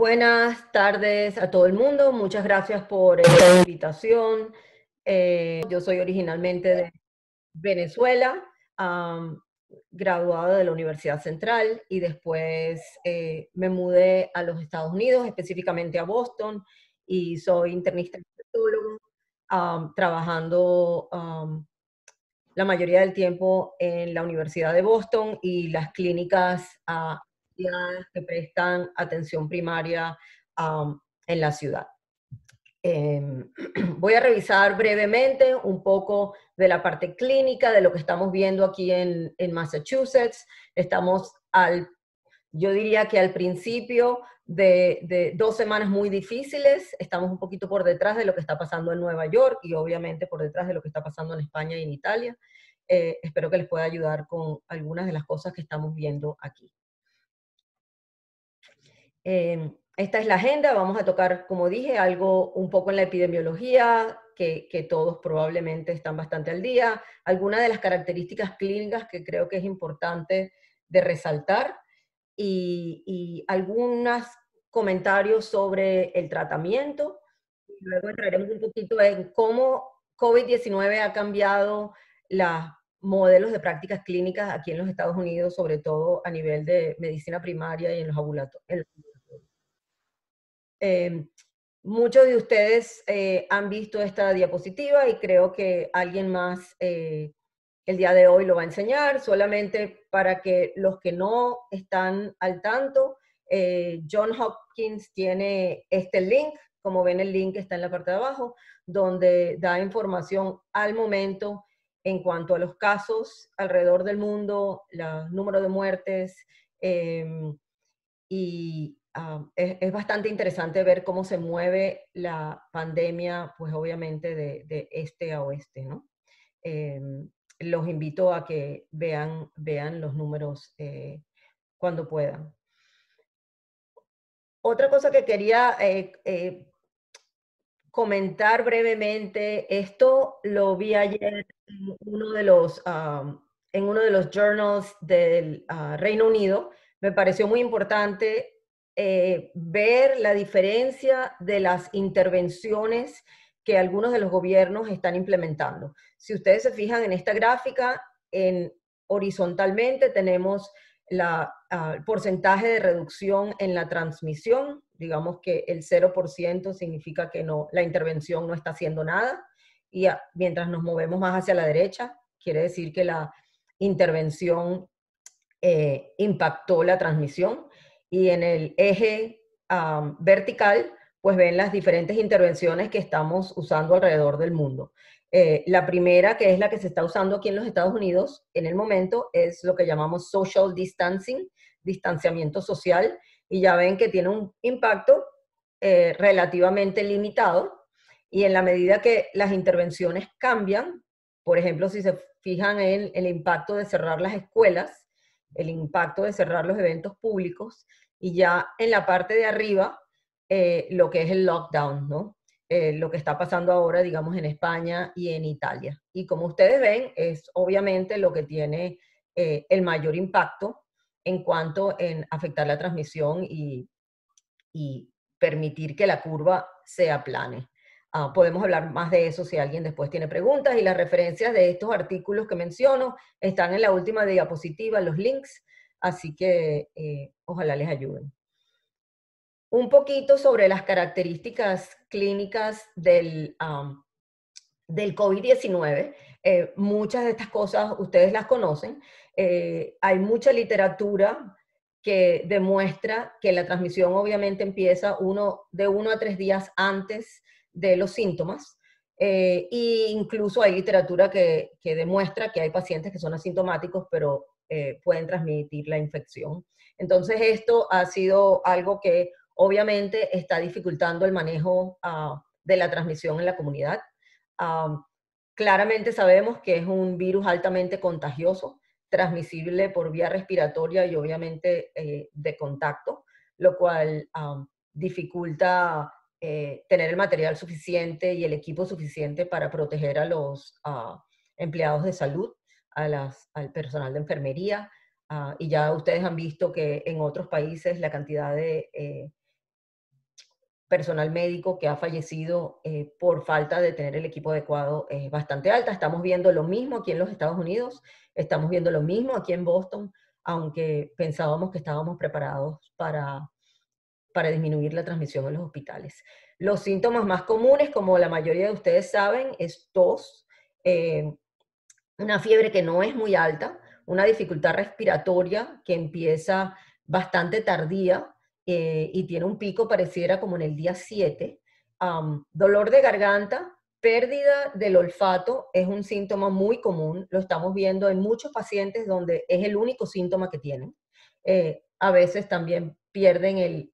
Buenas tardes a todo el mundo. Muchas gracias por esta invitación. Yo soy originalmente de Venezuela, am, graduada de la Universidad Central y después me mudé a los Estados Unidos, específicamente a Boston, y soy internista infectólogo, trabajando la mayoría del tiempo en la Universidad de Boston y las clínicas que prestan atención primaria en la ciudad. Voy a revisar brevemente un poco de la parte clínica, de lo que estamos viendo aquí en Massachusetts. Estamos yo diría que al principio de 2 semanas muy difíciles, estamos un poquito por detrás de lo que está pasando en Nueva York y obviamente por detrás de lo que está pasando en España y en Italia. Espero que les pueda ayudar con algunas de las cosas que estamos viendo aquí. Esta es la agenda, vamos a tocar, como dije, algo un poco en la epidemiología, que todos probablemente están bastante al día, algunas de las características clínicas que creo que es importante de resaltar y algunos comentarios sobre el tratamiento. Luego entraremos un poquito en cómo COVID-19 ha cambiado los modelos de prácticas clínicas aquí en los Estados Unidos, sobre todo a nivel de medicina primaria y en los ambulatorios. Muchos de ustedes han visto esta diapositiva y creo que alguien más el día de hoy lo va a enseñar, solamente para que los que no están al tanto, John Hopkins tiene este link, como ven el link está en la parte de abajo, donde da información al momento en cuanto a los casos alrededor del mundo, el número de muertes, y es bastante interesante ver cómo se mueve la pandemia, pues obviamente de este a oeste, ¿no? Los invito a que vean los números cuando puedan. Otra cosa que quería comentar brevemente, esto lo vi ayer en uno de los journals del Reino Unido. Me pareció muy importante ver la diferencia de las intervenciones que algunos de los gobiernos están implementando. Si ustedes se fijan en esta gráfica, horizontalmente tenemos el porcentaje de reducción en la transmisión. Digamos que el 0% significa que no, la intervención no está haciendo nada, y mientras nos movemos más hacia la derecha, quiere decir que la intervención impactó la transmisión, y en el eje vertical pues ven las diferentes intervenciones que estamos usando alrededor del mundo. La primera, que es la que se está usando aquí en los Estados Unidos en el momento, es lo que llamamos social distancing, distanciamiento social, y ya ven que tiene un impacto relativamente limitado, y en la medida que las intervenciones cambian, por ejemplo, si se fijan en el impacto de cerrar las escuelas, el impacto de cerrar los eventos públicos, y ya en la parte de arriba, lo que es el lockdown, ¿no? Lo que está pasando ahora, digamos, en España y en Italia. Y como ustedes ven, es obviamente lo que tiene el mayor impacto en cuanto en afectar la transmisión y permitir que la curva se aplane. Podemos hablar más de eso si alguien después tiene preguntas, y las referencias de estos artículos que menciono están en la última diapositiva, los links, así que ojalá les ayuden. Un poquito sobre las características clínicas del COVID-19. Muchas de estas cosas ustedes las conocen. Hay mucha literatura que demuestra que la transmisión obviamente empieza de 1 a 3 días antes de los síntomas. E incluso hay literatura que demuestra que hay pacientes que son asintomáticos, pero pueden transmitir la infección. Entonces esto ha sido algo que obviamente está dificultando el manejo de la transmisión en la comunidad. Claramente sabemos que es un virus altamente contagioso, transmisible por vía respiratoria y obviamente de contacto, lo cual dificulta tener el material suficiente y el equipo suficiente para proteger a los empleados de salud, al personal de enfermería, y ya ustedes han visto que en otros países la cantidad de personal médico que ha fallecido por falta de tener el equipo adecuado es bastante alta. Estamos viendo lo mismo aquí en los Estados Unidos, estamos viendo lo mismo aquí en Boston, aunque pensábamos que estábamos preparados para disminuir la transmisión en los hospitales. Los síntomas más comunes, como la mayoría de ustedes saben, es tos, una fiebre que no es muy alta, una dificultad respiratoria que empieza bastante tardía y tiene un pico pareciera como en el día 7, dolor de garganta, pérdida del olfato es un síntoma muy común, lo estamos viendo en muchos pacientes donde es el único síntoma que tienen. A veces también pierden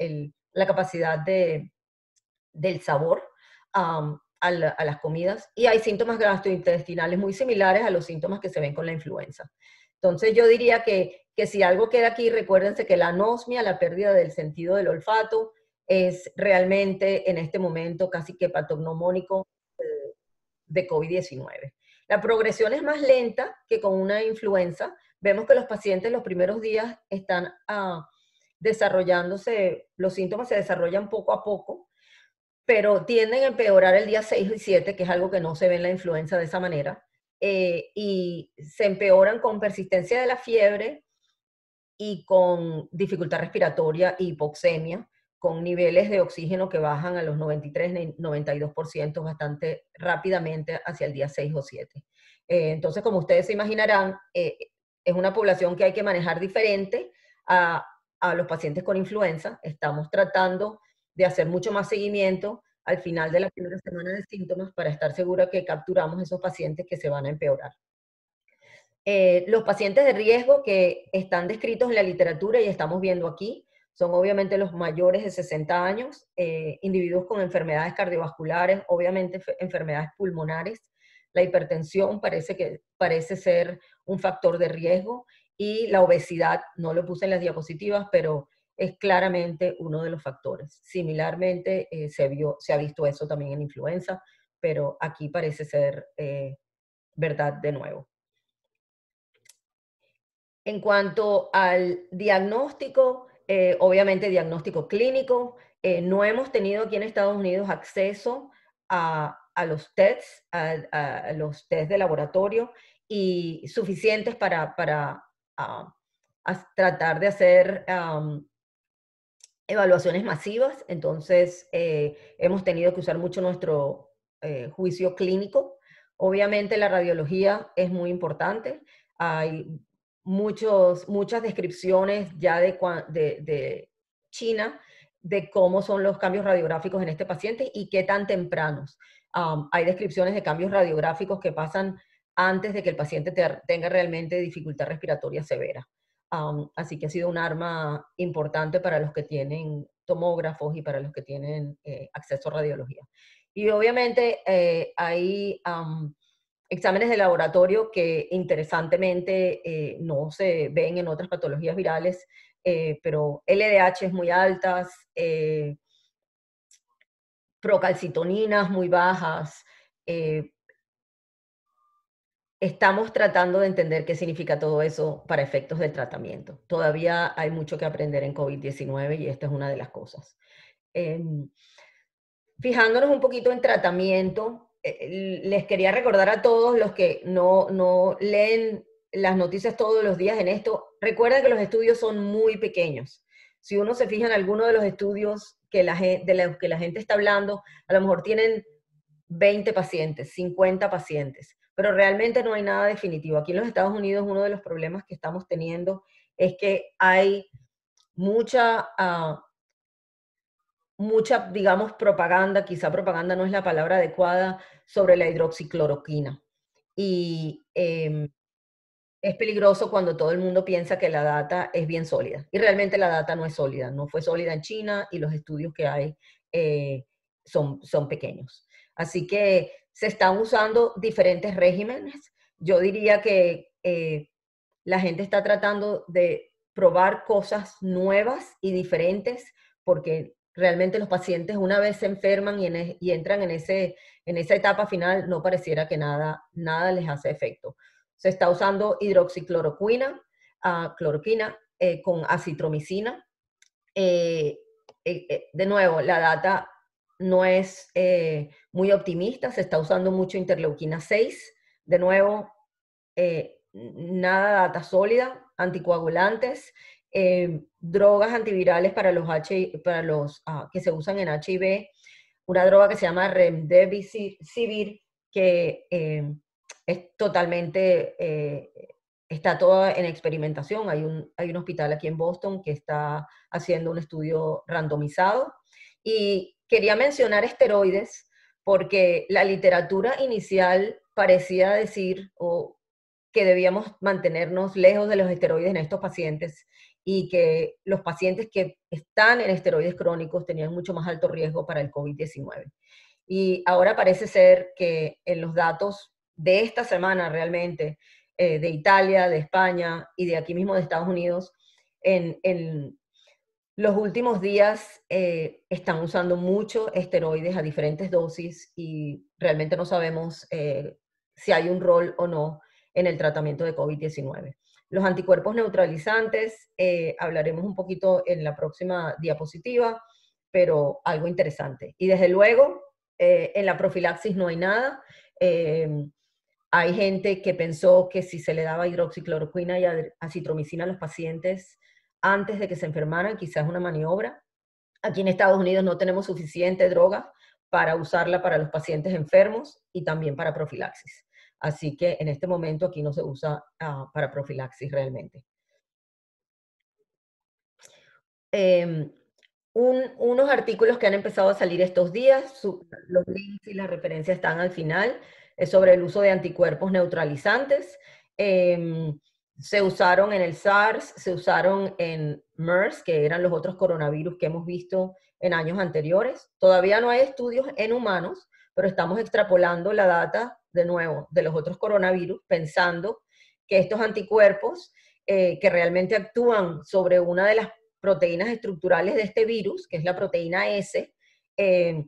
la capacidad del sabor a las comidas y hay síntomas gastrointestinales muy similares a los síntomas que se ven con la influenza. Entonces yo diría que si algo queda aquí, recuérdense que la anosmia, la pérdida del sentido del olfato, es realmente en este momento casi que patognomónico de COVID-19. La progresión es más lenta que con una influenza. Vemos que los pacientes los primeros días están desarrollándose, los síntomas se desarrollan poco a poco, pero tienden a empeorar el día 6 y 7, que es algo que no se ve en la influenza de esa manera, y se empeoran con persistencia de la fiebre y con dificultad respiratoria y hipoxemia, con niveles de oxígeno que bajan a los 93-92% bastante rápidamente hacia el día 6 o 7. Entonces, como ustedes se imaginarán, es una población que hay que manejar diferente a, a los pacientes con influenza. Estamos tratando de hacer mucho más seguimiento al final de la primera semana de síntomas para estar segura que capturamos esos pacientes que se van a empeorar. Los pacientes de riesgo que están descritos en la literatura y estamos viendo aquí son obviamente los mayores de 60 años, individuos con enfermedades cardiovasculares, obviamente enfermedades pulmonares. La hipertensión parece ser un factor de riesgo y la obesidad, no lo puse en las diapositivas, pero es claramente uno de los factores. Similarmente, se ha visto eso también en influenza, pero aquí parece ser verdad de nuevo. En cuanto al diagnóstico, obviamente diagnóstico clínico, no hemos tenido aquí en Estados Unidos acceso a los tests, a los tests de laboratorio y suficientes para tratar de hacer evaluaciones masivas. Entonces, hemos tenido que usar mucho nuestro juicio clínico. Obviamente la radiología es muy importante. Hay muchas descripciones ya de China de cómo son los cambios radiográficos en este paciente y qué tan tempranos. Hay descripciones de cambios radiográficos que pasan antes de que el paciente tenga realmente dificultad respiratoria severa. Así que ha sido un arma importante para los que tienen tomógrafos y para los que tienen acceso a radiología. Y obviamente hay exámenes de laboratorio que interesantemente no se ven en otras patologías virales, pero LDH es muy altas, procalcitoninas muy bajas. Estamos tratando de entender qué significa todo eso para efectos del tratamiento. Todavía hay mucho que aprender en COVID-19 y esta es una de las cosas. Fijándonos un poquito en tratamiento, les quería recordar a todos los que no leen las noticias todos los días en esto, recuerden que los estudios son muy pequeños. Si uno se fija en alguno de los estudios de los que la gente está hablando, a lo mejor tienen 20 pacientes, 50 pacientes, pero realmente no hay nada definitivo. Aquí en los Estados Unidos uno de los problemas que estamos teniendo es que hay mucha digamos, propaganda, quizá propaganda no es la palabra adecuada, sobre la hidroxicloroquina. Y es peligroso cuando todo el mundo piensa que la data es bien sólida. Y realmente la data no es sólida, no fue sólida en China y los estudios que hay son pequeños. Así que se están usando diferentes regímenes. Yo diría que la gente está tratando de probar cosas nuevas y diferentes porque realmente los pacientes una vez se enferman y entran en esa etapa final, no pareciera que nada les hace efecto. Se está usando hidroxicloroquina, cloroquina con acitromicina. De nuevo, la data no es muy optimista, se está usando mucho interleuquina 6, de nuevo, nada de data sólida, anticoagulantes, drogas antivirales para los que se usan en HIV, una droga que se llama Remdesivir, que es totalmente, está toda en experimentación. Hay un hospital aquí en Boston que está haciendo un estudio randomizado. Y quería mencionar esteroides porque la literatura inicial parecía decir que debíamos mantenernos lejos de los esteroides en estos pacientes y que los pacientes que están en esteroides crónicos tenían mucho más alto riesgo para el COVID-19. Y ahora parece ser que en los datos de esta semana realmente, de Italia, de España y de aquí mismo de Estados Unidos, en los últimos días están usando mucho esteroides a diferentes dosis y realmente no sabemos si hay un rol o no en el tratamiento de COVID-19. Los anticuerpos neutralizantes, hablaremos un poquito en la próxima diapositiva, pero algo interesante. Y desde luego, en la profilaxis no hay nada. Eh, Hay gente que pensó que si se le daba hidroxicloroquina y acitromicina a los pacientes antes de que se enfermaran, quizás una maniobra. Aquí en Estados Unidos no tenemos suficiente droga para usarla para los pacientes enfermos y también para profilaxis. Así que en este momento aquí no se usa para profilaxis realmente. Eh, unos artículos que han empezado a salir estos días, los links y las referencias están al final, es sobre el uso de anticuerpos neutralizantes. Eh, Se usaron en el SARS, se usaron en MERS, que eran los otros coronavirus que hemos visto en años anteriores. Todavía no hay estudios en humanos, pero estamos extrapolando la data de nuevo de los otros coronavirus, pensando que estos anticuerpos que realmente actúan sobre una de las proteínas estructurales de este virus, que es la proteína S, eh,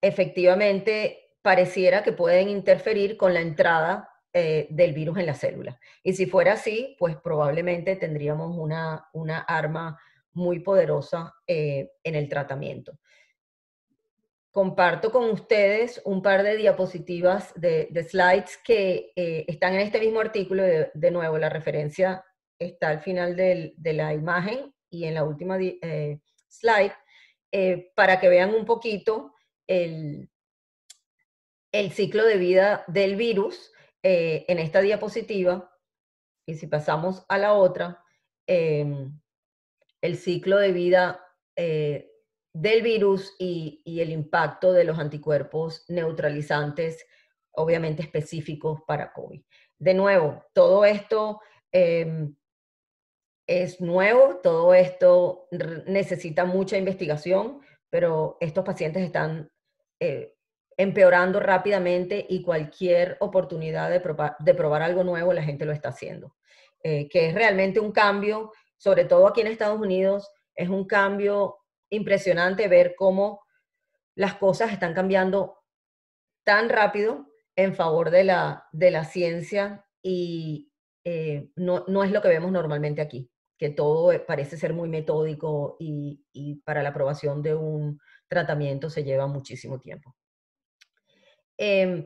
efectivamente pareciera que pueden interferir con la entrada del virus en la célula. Y si fuera así, pues probablemente tendríamos una arma muy poderosa en el tratamiento. Comparto con ustedes un par de diapositivas de slides que están en este mismo artículo. De nuevo, la referencia está al final de la imagen y en la última slide, para que vean un poquito el, el ciclo de vida del virus en esta diapositiva. Y si pasamos a la otra, el ciclo de vida del virus y el impacto de los anticuerpos neutralizantes, obviamente específicos para COVID. De nuevo, todo esto es nuevo, todo esto necesita mucha investigación, pero estos pacientes están eh, empeorando rápidamente y cualquier oportunidad de probar algo nuevo, la gente lo está haciendo. Que es realmente un cambio, sobre todo aquí en Estados Unidos, es un cambio impresionante ver cómo las cosas están cambiando tan rápido en favor de la ciencia y no es lo que vemos normalmente aquí, que todo parece ser muy metódico y para la aprobación de un tratamiento se lleva muchísimo tiempo. Em,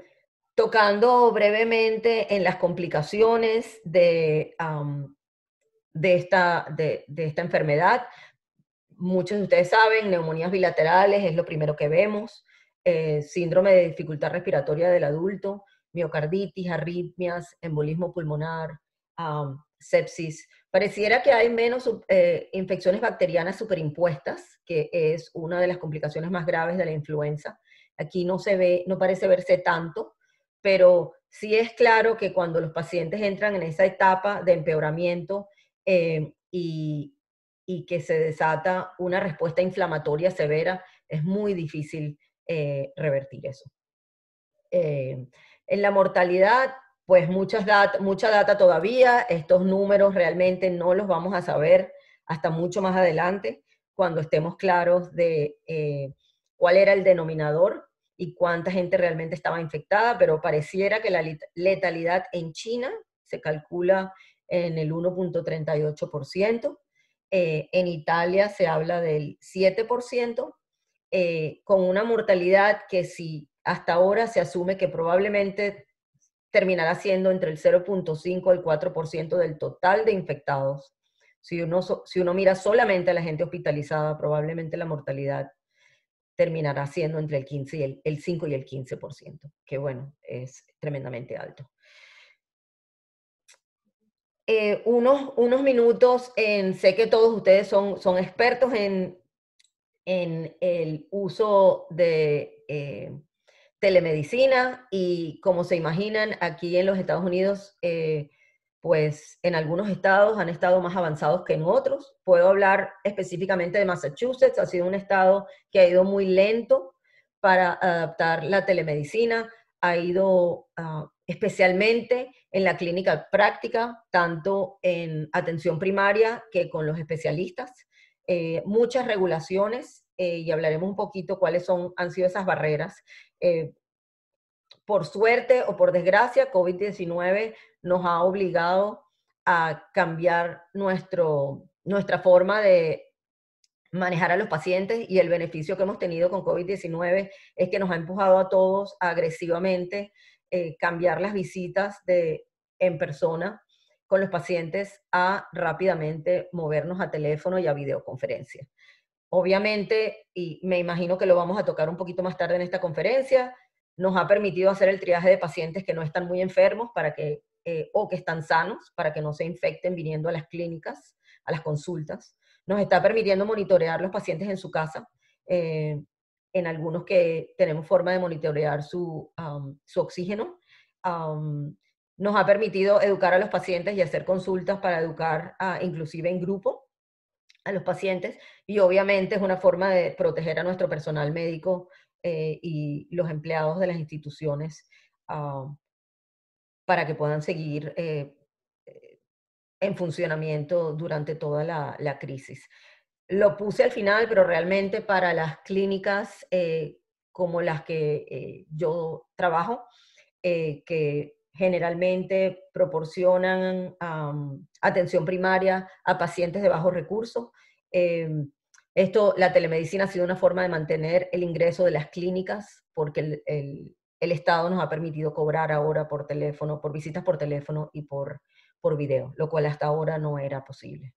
Tocando brevemente en las complicaciones de esta enfermedad, muchos de ustedes saben, neumonías bilaterales es lo primero que vemos, síndrome de dificultad respiratoria del adulto, miocarditis, arritmias, embolismo pulmonar, sepsis. Pareciera que hay menos infecciones bacterianas superimpuestas, que es una de las complicaciones más graves de la influenza. Aquí no se ve, no parece verse tanto, pero sí es claro que cuando los pacientes entran en esa etapa de empeoramiento y que se desata una respuesta inflamatoria severa, es muy difícil revertir eso. En la mortalidad, pues mucha data todavía, estos números realmente no los vamos a saber hasta mucho más adelante, cuando estemos claros de cuál era el denominador y cuánta gente realmente estaba infectada, pero pareciera que la letalidad en China se calcula en el 1.38%, en Italia se habla del 7%, con una mortalidad que si hasta ahora se asume que probablemente terminará siendo entre el 0.5 y el 4% del total de infectados. Si uno mira solamente a la gente hospitalizada, probablemente la mortalidad terminará siendo entre el 15 y el 5 y el 15%, que bueno, es tremendamente alto. Unos minutos sé que todos ustedes son expertos en el uso de telemedicina y como se imaginan, aquí en los Estados Unidos, pues en algunos estados han estado más avanzados que en otros. Puedo hablar específicamente de Massachusetts, ha sido un estado que ha ido muy lento para adaptar la telemedicina, ha ido especialmente en la clínica práctica, tanto en atención primaria que con los especialistas. Muchas regulaciones, y hablaremos un poquito cuáles han sido esas barreras. Por suerte o por desgracia, COVID-19 nos ha obligado a cambiar nuestra forma de manejar a los pacientes, y el beneficio que hemos tenido con COVID-19 es que nos ha empujado a todos a agresivamente cambiar las visitas en persona con los pacientes a rápidamente movernos a teléfono y a videoconferencia. Obviamente, y me imagino que lo vamos a tocar un poquito más tarde en esta conferencia, nos ha permitido hacer el triaje de pacientes que no están muy enfermos o que están sanos, para que no se infecten viniendo a las clínicas, a las consultas. Nos está permitiendo monitorear los pacientes en su casa. En algunos que tenemos forma de monitorear su oxígeno. Nos ha permitido educar a los pacientes y hacer consultas para educar inclusive en grupo a los pacientes, y obviamente es una forma de proteger a nuestro personal médico y los empleados de las instituciones para que puedan seguir en funcionamiento durante toda la crisis. Lo puse al final, pero realmente para las clínicas como las que yo trabajo, que generalmente proporcionan atención primaria a pacientes de bajos recursos. La telemedicina ha sido una forma de mantener el ingreso de las clínicas, porque el Estado nos ha permitido cobrar ahora por teléfono, por visitas por teléfono y por video, lo cual hasta ahora no era posible.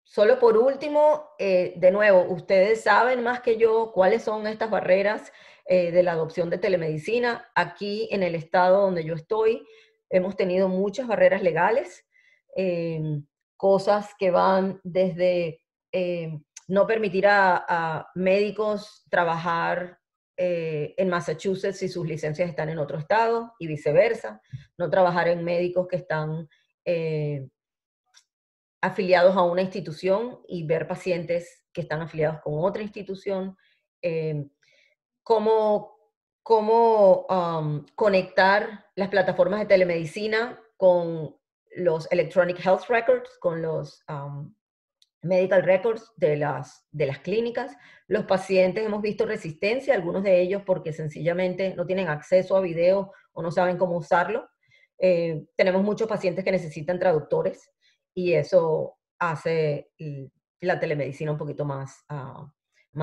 Solo por último, de nuevo, ustedes saben más que yo cuáles son estas barreras de la adopción de telemedicina. Aquí en el estado donde yo estoy, hemos tenido muchas barreras legales, cosas que van desde no permitir a médicos trabajar en Massachusetts si sus licencias están en otro estado y viceversa, no trabajar en médicos que están afiliados a una institución y ver pacientes que están afiliados con otra institución, cómo conectar las plataformas de telemedicina con los Electronic Health Records, con los Medical Records de las clínicas. Los pacientes hemos visto resistencia, algunos de ellos porque sencillamente no tienen acceso a video o no saben cómo usarlo. Tenemos muchos pacientes que necesitan traductores, y eso hace la telemedicina un poquito más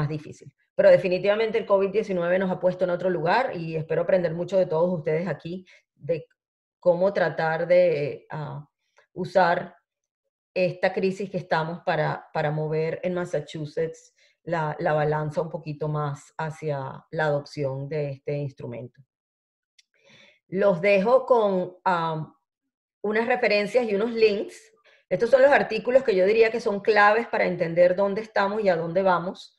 difícil. Pero definitivamente el COVID-19 nos ha puesto en otro lugar, y espero aprender mucho de todos ustedes aquí de cómo tratar de usar esta crisis que estamos para mover en Massachusetts la balanza un poquito más hacia la adopción de este instrumento. Los dejo con unas referencias y unos links. Estos son los artículos que yo diría que son claves para entender dónde estamos y a dónde vamos.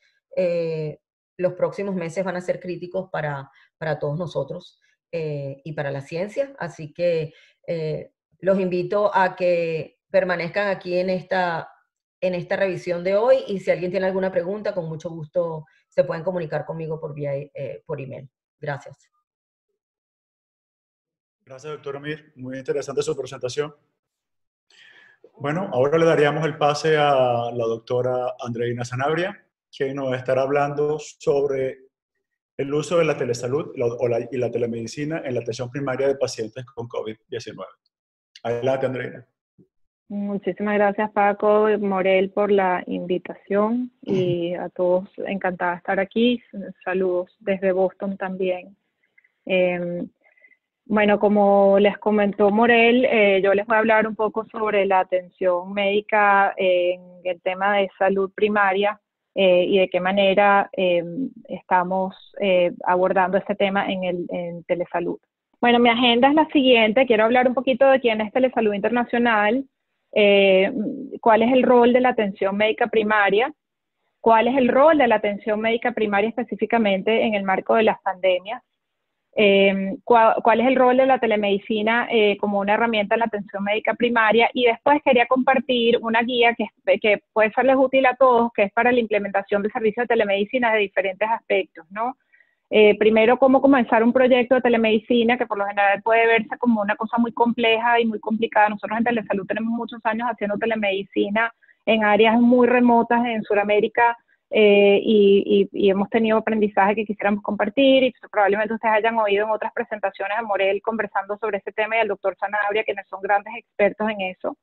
Los próximos meses van a ser críticos para todos nosotros y para la ciencia, así que los invito a que permanezcan aquí en esta revisión de hoy, y si alguien tiene alguna pregunta, con mucho gusto se pueden comunicar conmigo por email. Gracias. Gracias, doctora Mir. Muy interesante su presentación. Bueno, ahora le daríamos el pase a la doctora Andreina Sanabria, que nos estará hablando sobre el uso de la telesalud y la telemedicina en la atención primaria de pacientes con COVID-19. Adelante, Andreina. Muchísimas gracias, Paco y Morel, por la invitación, y a todos encantada de estar aquí. Saludos desde Boston también. Bueno, como les comentó Morel, yo les voy a hablar un poco sobre la atención médica en el tema de salud primaria y de qué manera estamos abordando este tema en Telesalud. Bueno, mi agenda es la siguiente. Quiero hablar un poquito de quién es Telesalud Internacional, cuál es el rol de la atención médica primaria, cuál es el rol de la atención médica primaria específicamente en el marco de las pandemias, cuál es el rol de la telemedicina como una herramienta en la atención médica primaria, y después quería compartir una guía que puede serles útil a todos, que es para la implementación de servicios de telemedicina de diferentes aspectos, ¿no? Primero, cómo comenzar un proyecto de telemedicina, que por lo general puede verse como una cosa muy compleja y muy complicada. Nosotros en Telesalud tenemos muchos años haciendo telemedicina en áreas muy remotas en Sudamérica, y hemos tenido aprendizaje que quisiéramos compartir, y probablemente ustedes hayan oído en otras presentaciones a Morel conversando sobre ese tema, y al doctor Sanabria, quienes son grandes expertos en eso.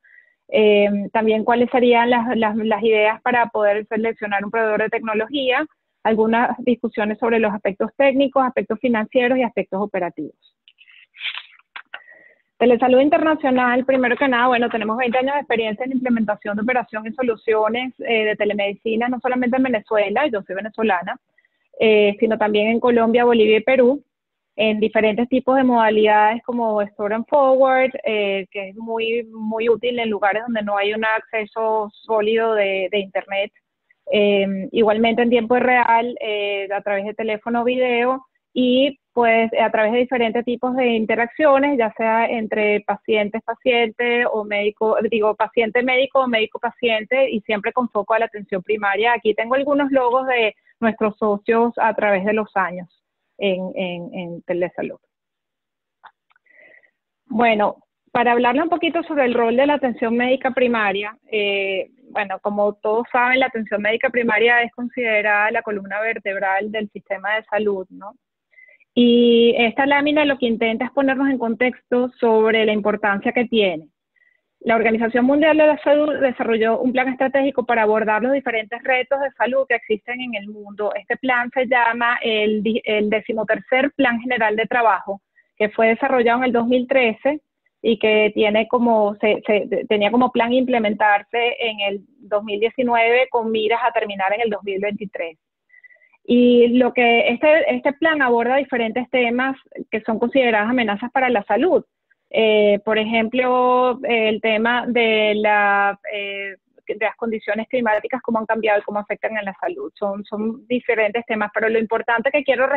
También cuáles serían las ideas para poder seleccionar un proveedor de tecnología, algunas discusiones sobre los aspectos técnicos, aspectos financieros y aspectos operativos. Telesalud Internacional, primero que nada, bueno, tenemos 20 años de experiencia en implementación de operación y soluciones de telemedicina, no solamente en Venezuela, yo soy venezolana, sino también en Colombia, Bolivia y Perú, en diferentes tipos de modalidades como Store and Forward, que es muy útil en lugares donde no hay un acceso sólido de Internet. Igualmente en tiempo real, a través de teléfono o video, y pues a través de diferentes tipos de interacciones, ya sea entre paciente-paciente o paciente-médico o médico-paciente, y siempre con foco a la atención primaria. Aquí tengo algunos logos de nuestros socios a través de los años en Telesalud. Bueno, para hablarle un poquito sobre el rol de la atención médica primaria, bueno, como todos saben, la atención médica primaria es considerada la columna vertebral del sistema de salud, ¿no? Y esta lámina lo que intenta es ponernos en contexto sobre la importancia que tiene. La Organización Mundial de la Salud desarrolló un plan estratégico para abordar los diferentes retos de salud que existen en el mundo. Este plan se llama el 13º Plan General de Trabajo, que fue desarrollado en el 2013 y que tenía como plan implementarse en el 2019 con miras a terminar en el 2023. Y este plan aborda diferentes temas que son consideradas amenazas para la salud. Por ejemplo, el tema de las condiciones climáticas, cómo han cambiado y cómo afectan en la salud. Son diferentes temas, pero lo importante que quiero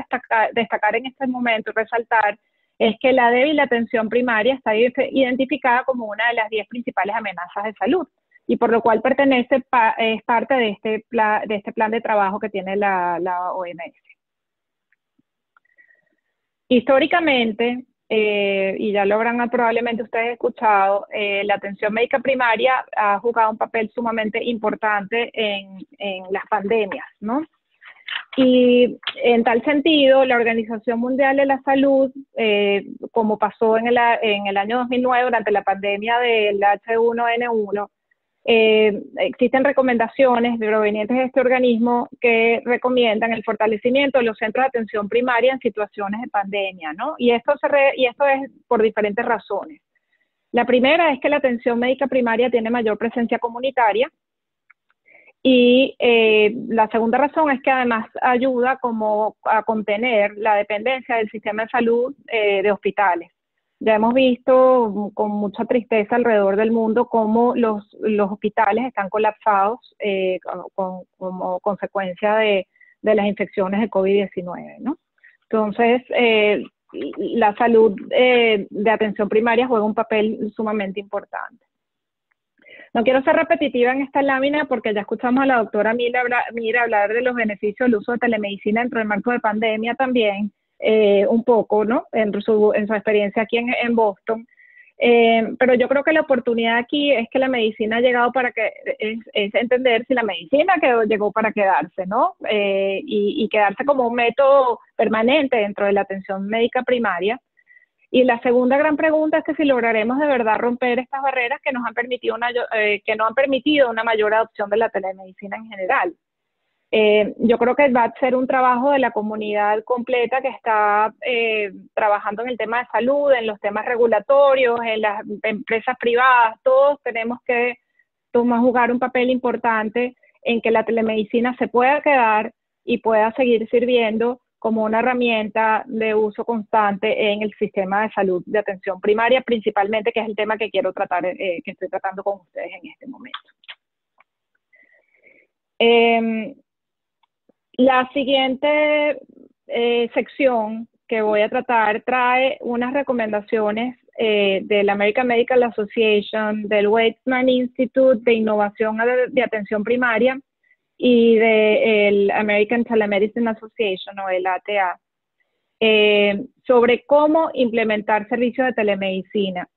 destacar en este momento y resaltar es que la débil atención primaria está identificada como una de las 10 principales amenazas de salud, y por lo cual es parte de este plan de trabajo que tiene la OMS. Históricamente, y ya lo habrán probablemente ustedes escuchado, la atención médica primaria ha jugado un papel sumamente importante en las pandemias, ¿no? Y en tal sentido, la Organización Mundial de la Salud, como pasó en el año 2009 durante la pandemia del H1N1, existen recomendaciones provenientes de este organismo que recomiendan el fortalecimiento de los centros de atención primaria en situaciones de pandemia, ¿no? Y esto es por diferentes razones. La primera es que la atención médica primaria tiene mayor presencia comunitaria, y la segunda razón es que además ayuda a contener la dependencia del sistema de salud de hospitales. Ya hemos visto con mucha tristeza alrededor del mundo cómo los hospitales están colapsados como consecuencia de las infecciones de COVID-19, ¿no? Entonces, la salud de atención primaria juega un papel sumamente importante. No quiero ser repetitiva en esta lámina porque ya escuchamos a la doctora Mira hablar de los beneficios del uso de telemedicina dentro del marco de pandemia también, un poco, ¿no? En su experiencia aquí en Boston. Pero yo creo que la oportunidad aquí es que la medicina ha llegado es entender si la medicina llegó para quedarse, ¿no? Y quedarse como un método permanente dentro de la atención médica primaria. Y la segunda gran pregunta es que si lograremos de verdad romper estas barreras que nos han permitido que no han permitido una mayor adopción de la telemedicina en general. Yo creo que va a ser un trabajo de la comunidad completa que está trabajando en el tema de salud, en los temas regulatorios, en las empresas privadas. Todos tenemos que jugar un papel importante en que la telemedicina se pueda quedar y pueda seguir sirviendo como una herramienta de uso constante en el sistema de salud de atención primaria, principalmente, que es el tema que quiero tratar, que estoy tratando con ustedes en este momento. La siguiente sección que voy a tratar trae unas recomendaciones del American Medical Association, del Weizmann Institute de Innovación de Atención Primaria y del American Telemedicine Association, o el ATA, sobre cómo implementar servicios de telemedicina.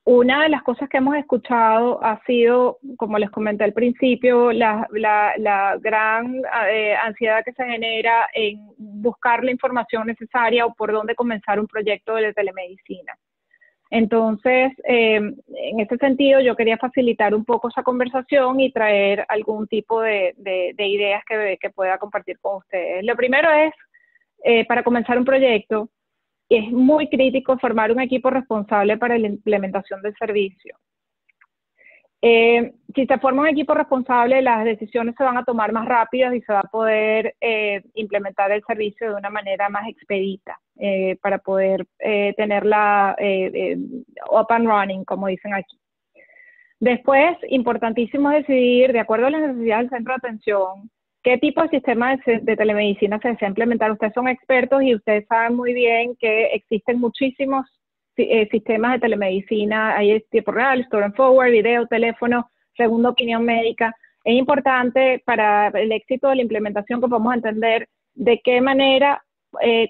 Una de las cosas que hemos escuchado ha sido, como les comenté al principio, la gran ansiedad que se genera en buscar la información necesaria o por dónde comenzar un proyecto de telemedicina. Entonces, en ese sentido, yo quería facilitar un poco esa conversación y traer algún tipo de ideas que pueda compartir con ustedes. Lo primero es, para comenzar un proyecto, es muy crítico formar un equipo responsable para la implementación del servicio. Si se forma un equipo responsable, las decisiones se van a tomar más rápidas y se va a poder implementar el servicio de una manera más expedita para poder tenerla up and running, como dicen aquí. Después, importantísimo decidir, de acuerdo a las necesidades del centro de atención, qué tipo de sistema de telemedicina se desea implementar. Ustedes son expertos y ustedes saben muy bien que existen muchísimos sistemas de telemedicina. Hay tiempo real, store and forward, video, teléfono, segunda opinión médica. Es importante para el éxito de la implementación que podamos entender de qué manera,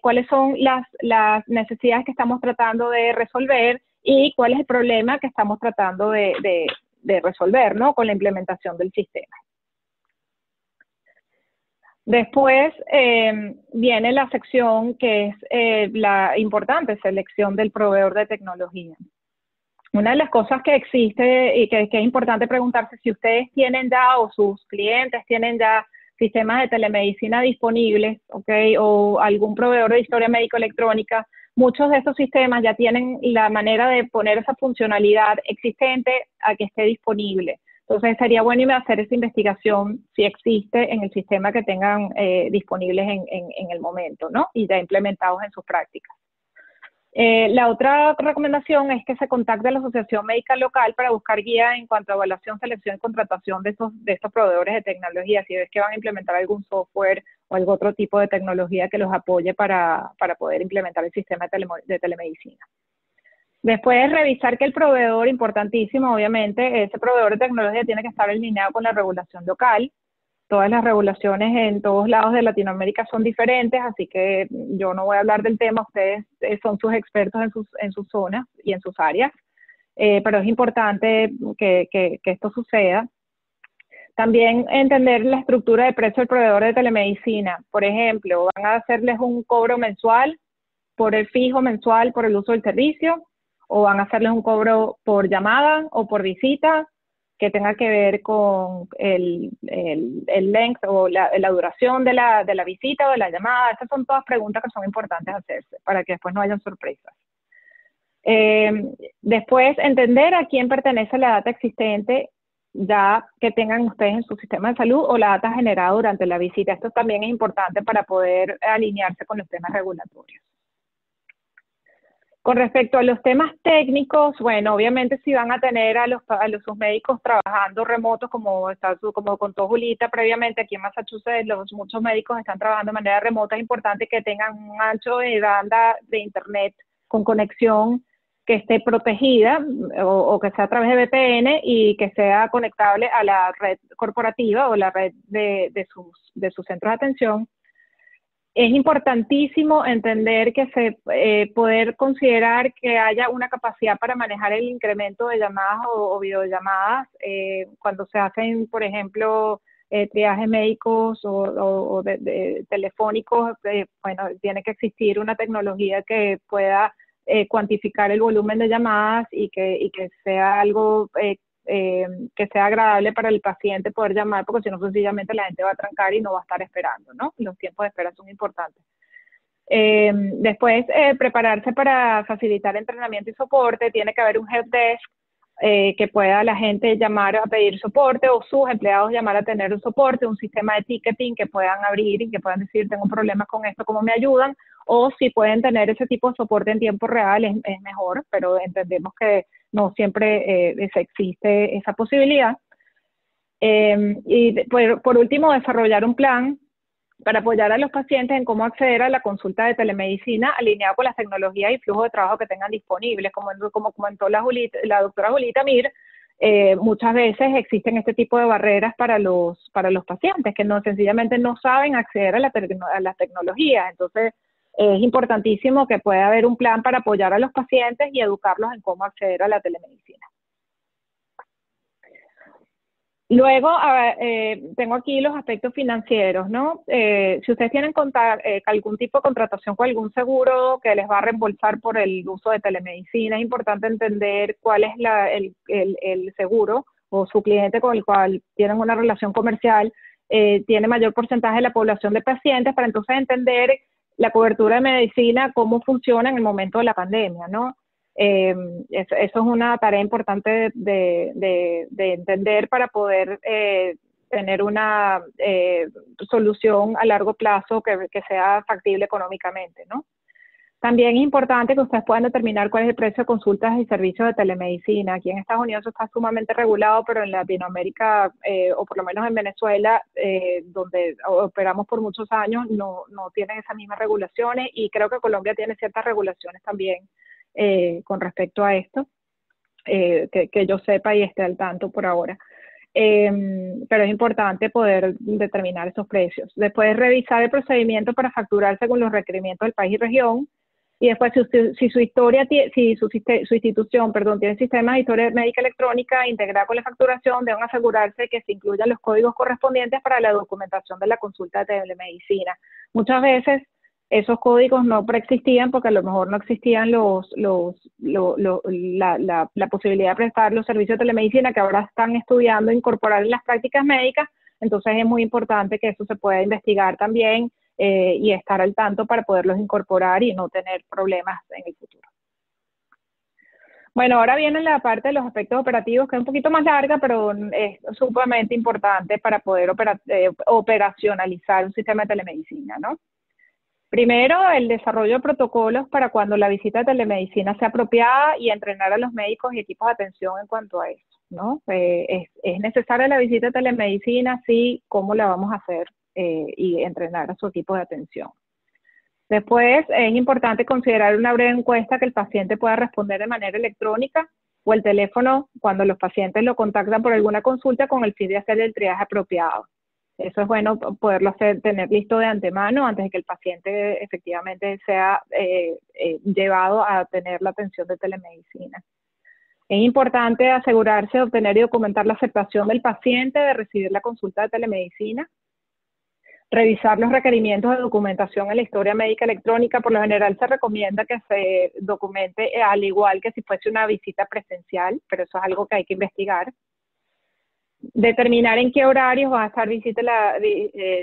cuáles son las necesidades que estamos tratando de resolver y cuál es el problema que estamos tratando de resolver, ¿no?, con la implementación del sistema. Después viene la sección que es la importante selección del proveedor de tecnología. Una de las cosas que existe y que es importante preguntarse, si ustedes tienen ya o sus clientes tienen ya sistemas de telemedicina disponibles, ¿okay?, o algún proveedor de historia médico electrónica. Muchos de estos sistemas ya tienen la manera de poner esa funcionalidad existente a que esté disponible. Entonces, sería bueno hacer esa investigación si existe en el sistema que tengan disponibles en el momento, ¿no?, y ya implementados en sus prácticas. La otra recomendación es que se contacte a la asociación médica local para buscar guía en cuanto a evaluación, selección y contratación de estos proveedores de tecnología, si es que van a implementar algún software o algún otro tipo de tecnología que los apoye para poder implementar el sistema de telemedicina. Después, revisar que el proveedor, importantísimo, obviamente, ese proveedor de tecnología tiene que estar alineado con la regulación local. Todas las regulaciones en todos lados de Latinoamérica son diferentes, así que yo no voy a hablar del tema, ustedes son sus expertos en sus zonas y en sus áreas, pero es importante que esto suceda. También entender la estructura de precio del proveedor de telemedicina. Por ejemplo, van a hacerles un cobro mensual por el fijo mensual por el uso del servicio, o van a hacerles un cobro por llamada o por visita, que tenga que ver con el length o la duración de la visita o de la llamada. Estas son todas preguntas que son importantes hacerse para que después no hayan sorpresas. Después, entender a quién pertenece la data existente ya que tengan ustedes en su sistema de salud o la data generada durante la visita. Esto también es importante para poder alinearse con los temas regulatorios. Con respecto a los temas técnicos, bueno, obviamente si van a tener a sus médicos trabajando remotos, como contó Julita previamente, aquí en Massachusetts muchos médicos están trabajando de manera remota, es importante que tengan un ancho de banda de internet con conexión que esté protegida o que sea a través de VPN y que sea conectable a la red corporativa o la red de sus centros de atención. Es importantísimo entender que poder considerar que haya una capacidad para manejar el incremento de llamadas o videollamadas cuando se hacen, por ejemplo, triajes médicos o telefónicos, bueno, tiene que existir una tecnología que pueda cuantificar el volumen de llamadas y que sea algo que sea agradable para el paciente poder llamar, porque si no, sencillamente la gente va a trancar y no va a estar esperando, ¿no? Los tiempos de espera son importantes. Después, prepararse para facilitar entrenamiento y soporte. Tiene que haber un help desk que pueda la gente llamar a pedir soporte, o sus empleados llamar a tener un soporte, un sistema de ticketing que puedan abrir y que puedan decir, tengo problemas con esto, ¿cómo me ayudan? O si pueden tener ese tipo de soporte en tiempo real, es mejor, pero entendemos que no siempre existe esa posibilidad. Y por último, desarrollar un plan para apoyar a los pacientes en cómo acceder a la consulta de telemedicina alineado con las tecnologías y flujos de trabajo que tengan disponibles. Como comentó la doctora Julita Mir, muchas veces existen este tipo de barreras para los pacientes que sencillamente no saben acceder a la tecnología. Entonces, es importantísimo que pueda haber un plan para apoyar a los pacientes y educarlos en cómo acceder a la telemedicina. Luego, tengo aquí los aspectos financieros, ¿no? Si ustedes tienen algún tipo de contratación con algún seguro que les va a reembolsar por el uso de telemedicina, es importante entender cuál es el seguro o su cliente con el cual tienen una relación comercial, tiene mayor porcentaje de la población de pacientes, para entonces entender la cobertura de medicina, cómo funciona en el momento de la pandemia, ¿no? Eso es una tarea importante de entender para poder tener una solución a largo plazo que sea factible económicamente, ¿no? También es importante que ustedes puedan determinar cuál es el precio de consultas y servicios de telemedicina. Aquí en Estados Unidos está sumamente regulado, pero en Latinoamérica, o por lo menos en Venezuela, donde operamos por muchos años, no tienen esas mismas regulaciones, y creo que Colombia tiene ciertas regulaciones también con respecto a esto, que yo sepa y esté al tanto por ahora. Pero es importante poder determinar esos precios. Después, revisar el procedimiento para facturar según los requerimientos del país y región. Y después, si su institución, tiene sistemas de historia médica electrónica integrada con la facturación, deben asegurarse que se incluyan los códigos correspondientes para la documentación de la consulta de telemedicina. Muchas veces esos códigos no preexistían porque a lo mejor no existían la posibilidad de prestar los servicios de telemedicina que ahora están estudiando incorporar en las prácticas médicas. Entonces es muy importante que eso se pueda investigar también y estar al tanto para poderlos incorporar y no tener problemas en el futuro. Bueno, ahora viene la parte de los aspectos operativos, que es un poquito más larga, pero es sumamente importante para poder operacionalizar un sistema de telemedicina, ¿no? Primero, el desarrollo de protocolos para cuando la visita de telemedicina sea apropiada y entrenar a los médicos y equipos de atención en cuanto a eso, ¿no? ¿Es necesaria la visita de telemedicina? Sí, ¿cómo la vamos a hacer? Y entrenar a su equipo de atención. Después, es importante considerar una breve encuesta que el paciente pueda responder de manera electrónica o el teléfono cuando los pacientes lo contactan por alguna consulta con el fin de hacer el triaje apropiado. Eso es bueno poderlo tener listo de antemano antes de que el paciente efectivamente sea llevado a tener la atención de telemedicina. Es importante asegurarse de obtener y documentar la aceptación del paciente de recibir la consulta de telemedicina. Revisar los requerimientos de documentación en la historia médica electrónica. Por lo general se recomienda que se documente al igual que si fuese una visita presencial, pero eso es algo que hay que investigar. Determinar en qué horarios va a estar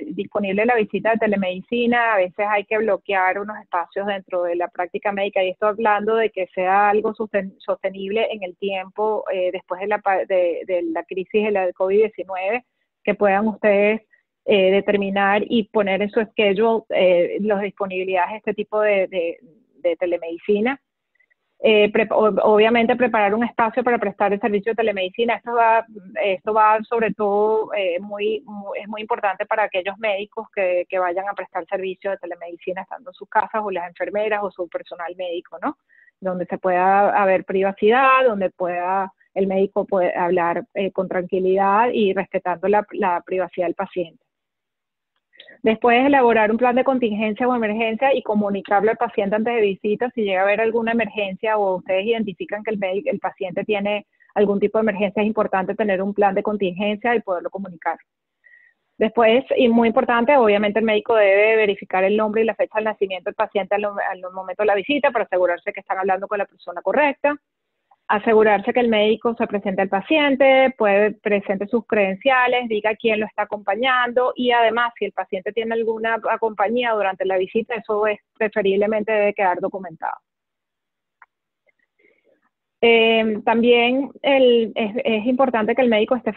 disponible la visita de telemedicina. A veces hay que bloquear unos espacios dentro de la práctica médica, y esto hablando de que sea algo sostenible en el tiempo después de la crisis de la COVID-19, que puedan ustedes determinar y poner en su schedule las disponibilidades de este tipo de telemedicina. Obviamente preparar un espacio para prestar el servicio de telemedicina. Esto va sobre todo, es muy importante para aquellos médicos que vayan a prestar servicio de telemedicina estando en sus casas, o las enfermeras o su personal médico, ¿no? Donde se pueda haber privacidad, donde el médico puede hablar con tranquilidad y respetando la privacidad del paciente. Después, elaborar un plan de contingencia o emergencia y comunicarlo al paciente antes de visita. Si llega a haber alguna emergencia o ustedes identifican que el paciente tiene algún tipo de emergencia, es importante tener un plan de contingencia y poderlo comunicar. Después, y muy importante, obviamente el médico debe verificar el nombre y la fecha del nacimiento del paciente al momento de la visita para asegurarse que están hablando con la persona correcta. Asegurarse que el médico se presente al paciente, presente sus credenciales, diga quién lo está acompañando y además si el paciente tiene alguna compañía durante la visita, eso preferiblemente debe quedar documentado. También es importante que el médico esté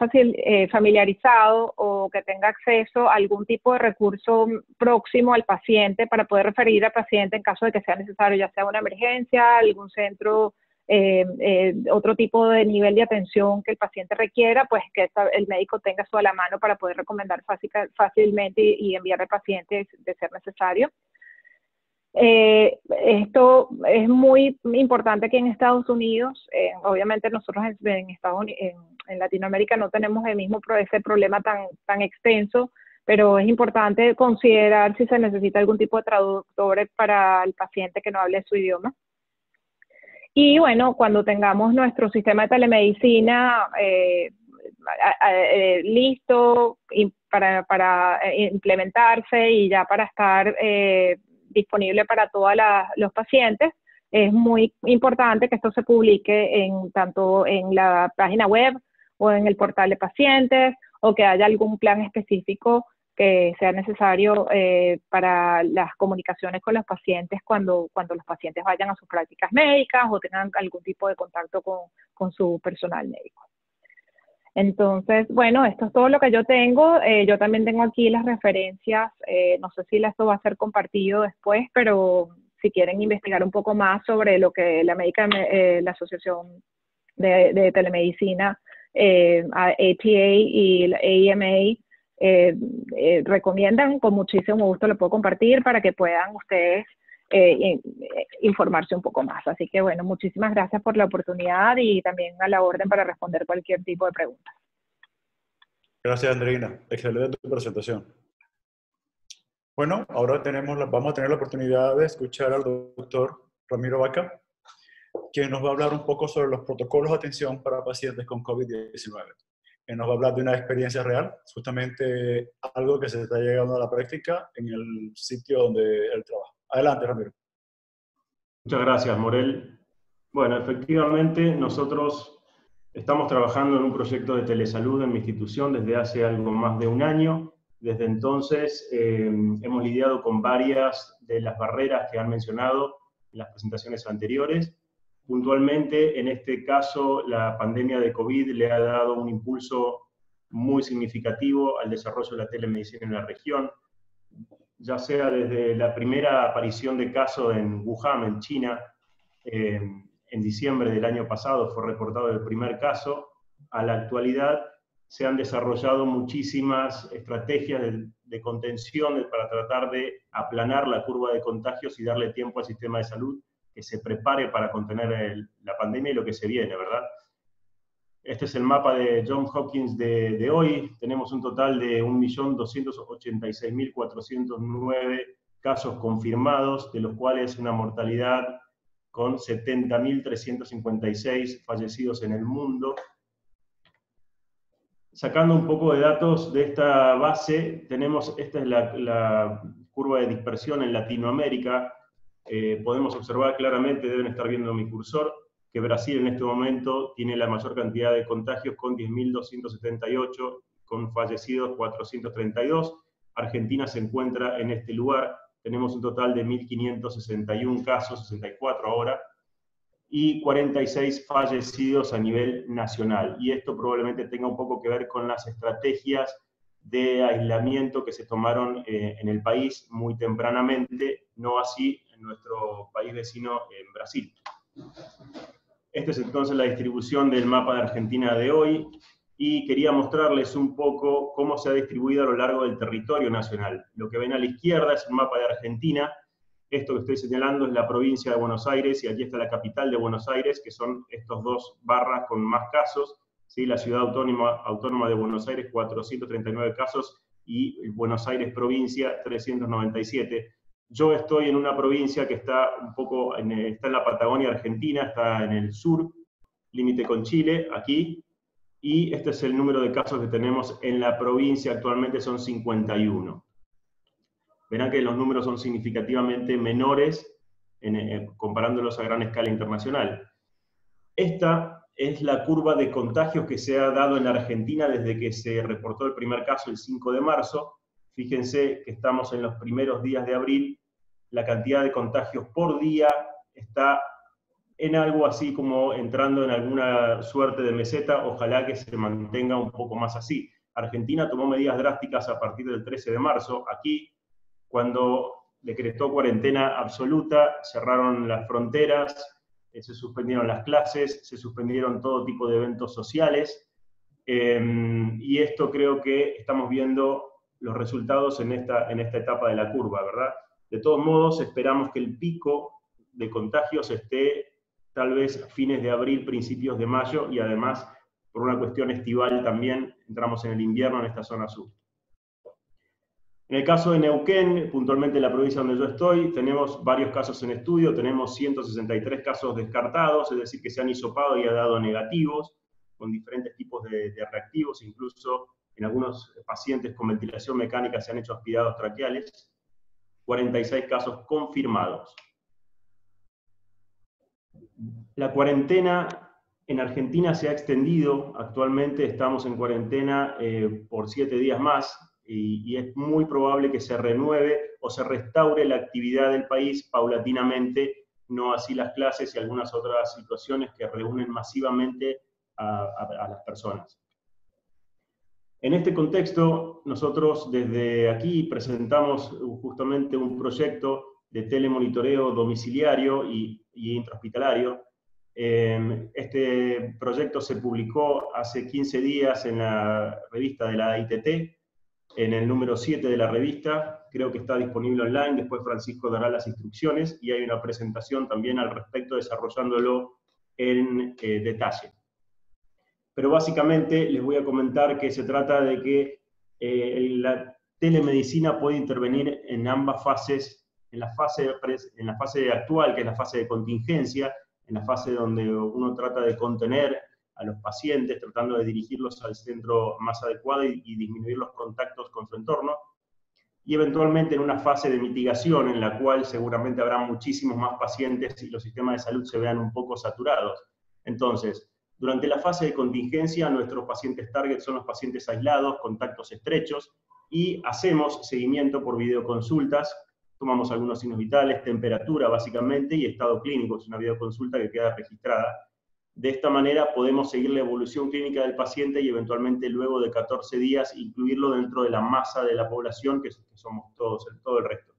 familiarizado o que tenga acceso a algún tipo de recurso próximo al paciente para poder referir al paciente en caso de que sea necesario, ya sea una emergencia, algún centro, otro tipo de nivel de atención que el paciente requiera, pues que el médico tenga eso a la mano para poder recomendar fácilmente y enviar al paciente de ser necesario. Esto es muy importante aquí en Estados Unidos. Obviamente nosotros en Latinoamérica no tenemos ese problema tan extenso, pero es importante considerar si se necesita algún tipo de traductores para el paciente que no hable su idioma. Y bueno, cuando tengamos nuestro sistema de telemedicina listo para implementarse y ya para estar disponible para todos los pacientes, es muy importante que esto se publique tanto en la página web o en el portal de pacientes, o que haya algún plan específico que sea necesario para las comunicaciones con los pacientes cuando los pacientes vayan a sus prácticas médicas o tengan algún tipo de contacto con su personal médico. Entonces, bueno, esto es todo lo que yo tengo. Yo también tengo aquí las referencias. No sé si esto va a ser compartido después, pero si quieren investigar un poco más sobre lo que la Asociación de Telemedicina, ATA y la AMA recomiendan, con muchísimo gusto lo puedo compartir para que puedan ustedes informarse un poco más. Así que bueno, muchísimas gracias por la oportunidad y también a la orden para responder cualquier tipo de pregunta. Gracias, Andreina. Excelente tu presentación. Bueno, ahora vamos a tener la oportunidad de escuchar al doctor Ramiro Vaca, quien nos va a hablar un poco sobre los protocolos de atención para pacientes con COVID-19. Él nos va a hablar de una experiencia real, justamente algo que se está llegando a la práctica en el sitio donde él trabaja. Adelante, Ramiro. Muchas gracias, Morel. Bueno, efectivamente, nosotros estamos trabajando en un proyecto de telesalud en mi institución desde hace algo más de un año. Desde entonces hemos lidiado con varias de las barreras que han mencionado en las presentaciones anteriores. Puntualmente, en este caso, la pandemia de COVID le ha dado un impulso muy significativo al desarrollo de la telemedicina en la región, ya sea desde la primera aparición de caso en Wuhan, en China, en diciembre del año pasado fue reportado el primer caso, a la actualidad se han desarrollado muchísimas estrategias de contención para tratar de aplanar la curva de contagios y darle tiempo al sistema de salud que se prepare para contener la pandemia y lo que se viene, ¿verdad? Este es el mapa de Johns Hopkins de hoy. Tenemos un total de 1.286.409 casos confirmados, de los cuales una mortalidad con 70.356 fallecidos en el mundo. Sacando un poco de datos de esta base, esta es la curva de dispersión en Latinoamérica. Podemos observar claramente, deben estar viendo mi cursor, que Brasil en este momento tiene la mayor cantidad de contagios con 10.278, con fallecidos 432. Argentina se encuentra en este lugar, tenemos un total de 1.561 casos, 64 ahora, y 46 fallecidos a nivel nacional. Y esto probablemente tenga un poco que ver con las estrategias de aislamiento que se tomaron en el país muy tempranamente, no así en nuestro país vecino, en Brasil. Esta es entonces la distribución del mapa de Argentina de hoy, y quería mostrarles un poco cómo se ha distribuido a lo largo del territorio nacional. Lo que ven a la izquierda es un mapa de Argentina. Esto que estoy señalando es la provincia de Buenos Aires, y aquí está la capital de Buenos Aires, que son estos dos barras con más casos, ¿sí? La ciudad autónoma de Buenos Aires, 439 casos, y Buenos Aires provincia, 397. Yo estoy en una provincia que está está en la Patagonia Argentina, está en el sur, límite con Chile, aquí, y este es el número de casos que tenemos en la provincia, actualmente son 51. Verán que los números son significativamente menores comparándolos a gran escala internacional. Esta es la curva de contagios que se ha dado en la Argentina desde que se reportó el primer caso el 5 de marzo. Fíjense que estamos en los primeros días de abril, la cantidad de contagios por día está en algo así como entrando en alguna suerte de meseta, ojalá que se mantenga un poco más así. Argentina tomó medidas drásticas a partir del 13 de marzo. Aquí, cuando decretó cuarentena absoluta, cerraron las fronteras, se suspendieron las clases, se suspendieron todo tipo de eventos sociales, y esto creo que estamos viendo los resultados en esta etapa de la curva, ¿verdad? De todos modos, esperamos que el pico de contagios esté tal vez a fines de abril, principios de mayo, y además, por una cuestión estival también, entramos en el invierno en esta zona sur. En el caso de Neuquén, puntualmente en la provincia donde yo estoy, tenemos varios casos en estudio, tenemos 163 casos descartados, es decir, que se han hisopado y ha dado negativos, con diferentes tipos de reactivos, incluso en algunos pacientes con ventilación mecánica se han hecho aspirados traqueales, 46 casos confirmados. La cuarentena en Argentina se ha extendido, actualmente estamos en cuarentena por 7 días más, y es muy probable que se renueve o se restaure la actividad del país paulatinamente, no así las clases y algunas otras situaciones que reúnen masivamente a las personas. En este contexto, nosotros desde aquí presentamos justamente un proyecto de telemonitoreo domiciliario y intrahospitalario. Este proyecto se publicó hace 15 días en la revista de la ITT, en el número 7 de la revista, creo que está disponible online, después Francisco dará las instrucciones, y hay una presentación también al respecto, desarrollándolo en detalle. Pero básicamente les voy a comentar que se trata de que la telemedicina puede intervenir en ambas fases, en la fase actual, que es la fase de contingencia, en la fase donde uno trata de contener a los pacientes, tratando de dirigirlos al centro más adecuado y disminuir los contactos con su entorno, y eventualmente en una fase de mitigación en la cual seguramente habrá muchísimos más pacientes y los sistemas de salud se vean un poco saturados. Entonces, durante la fase de contingencia, nuestros pacientes target son los pacientes aislados, contactos estrechos, y hacemos seguimiento por videoconsultas, tomamos algunos signos vitales, temperatura básicamente, y estado clínico, es una videoconsulta que queda registrada. De esta manera podemos seguir la evolución clínica del paciente y eventualmente luego de 14 días incluirlo dentro de la masa de la población, que somos todos, todo el resto.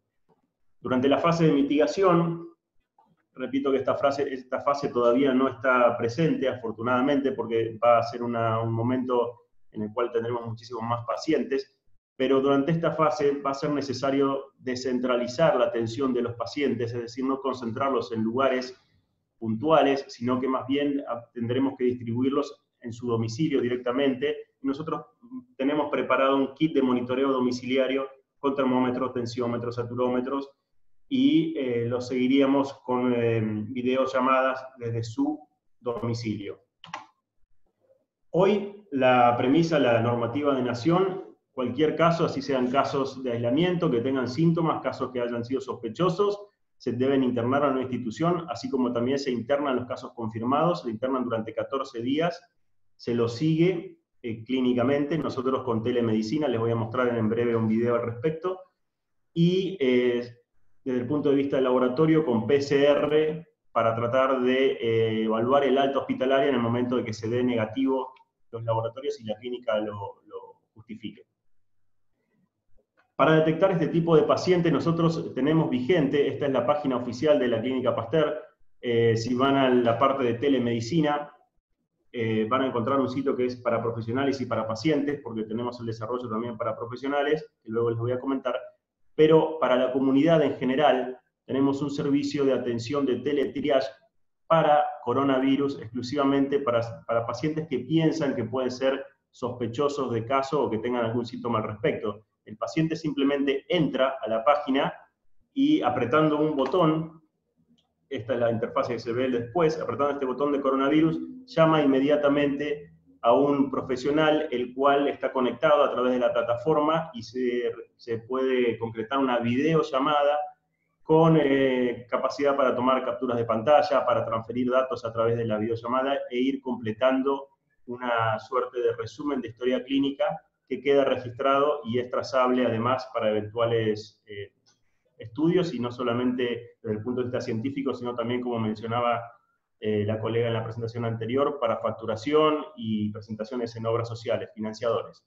Durante la fase de mitigación, repito que esta fase todavía no está presente, afortunadamente, porque va a ser un momento en el cual tendremos muchísimos más pacientes, pero durante esta fase va a ser necesario descentralizar la atención de los pacientes, es decir, no concentrarlos en lugares puntuales, sino que más bien tendremos que distribuirlos en su domicilio directamente. Nosotros tenemos preparado un kit de monitoreo domiciliario con termómetros, tensiómetros, saturómetros, y los seguiríamos con videollamadas desde su domicilio. Hoy la premisa, la normativa de Nación, cualquier caso, así sean casos de aislamiento, que tengan síntomas, casos que hayan sido sospechosos, se deben internar a una institución, así como también se internan los casos confirmados, se internan durante 14 días, se los sigue clínicamente, nosotros con telemedicina, les voy a mostrar en breve un video al respecto, y desde el punto de vista del laboratorio, con PCR, para tratar de evaluar el alta hospitalaria en el momento de que se dé negativo los laboratorios y la clínica lo justifique. Para detectar este tipo de pacientes, nosotros tenemos vigente, esta es la página oficial de la Clínica Pasteur, si van a la parte de telemedicina, van a encontrar un sitio que es para profesionales y para pacientes, porque tenemos el desarrollo también para profesionales, que luego les voy a comentar, pero para la comunidad en general, tenemos un servicio de atención de teletriage para coronavirus, exclusivamente para pacientes que piensan que pueden ser sospechosos de caso o que tengan algún síntoma al respecto. El paciente simplemente entra a la página y apretando un botón, esta es la interfaz que se ve después, apretando este botón de coronavirus, llama inmediatamente a un profesional el cual está conectado a través de la plataforma y se puede concretar una videollamada con capacidad para tomar capturas de pantalla, para transferir datos a través de la videollamada e ir completando una suerte de resumen de historia clínica que queda registrado y es trazable además para eventuales estudios, y no solamente desde el punto de vista científico, sino también, como mencionaba la colega en la presentación anterior, para facturación y presentaciones en obras sociales, financiadores.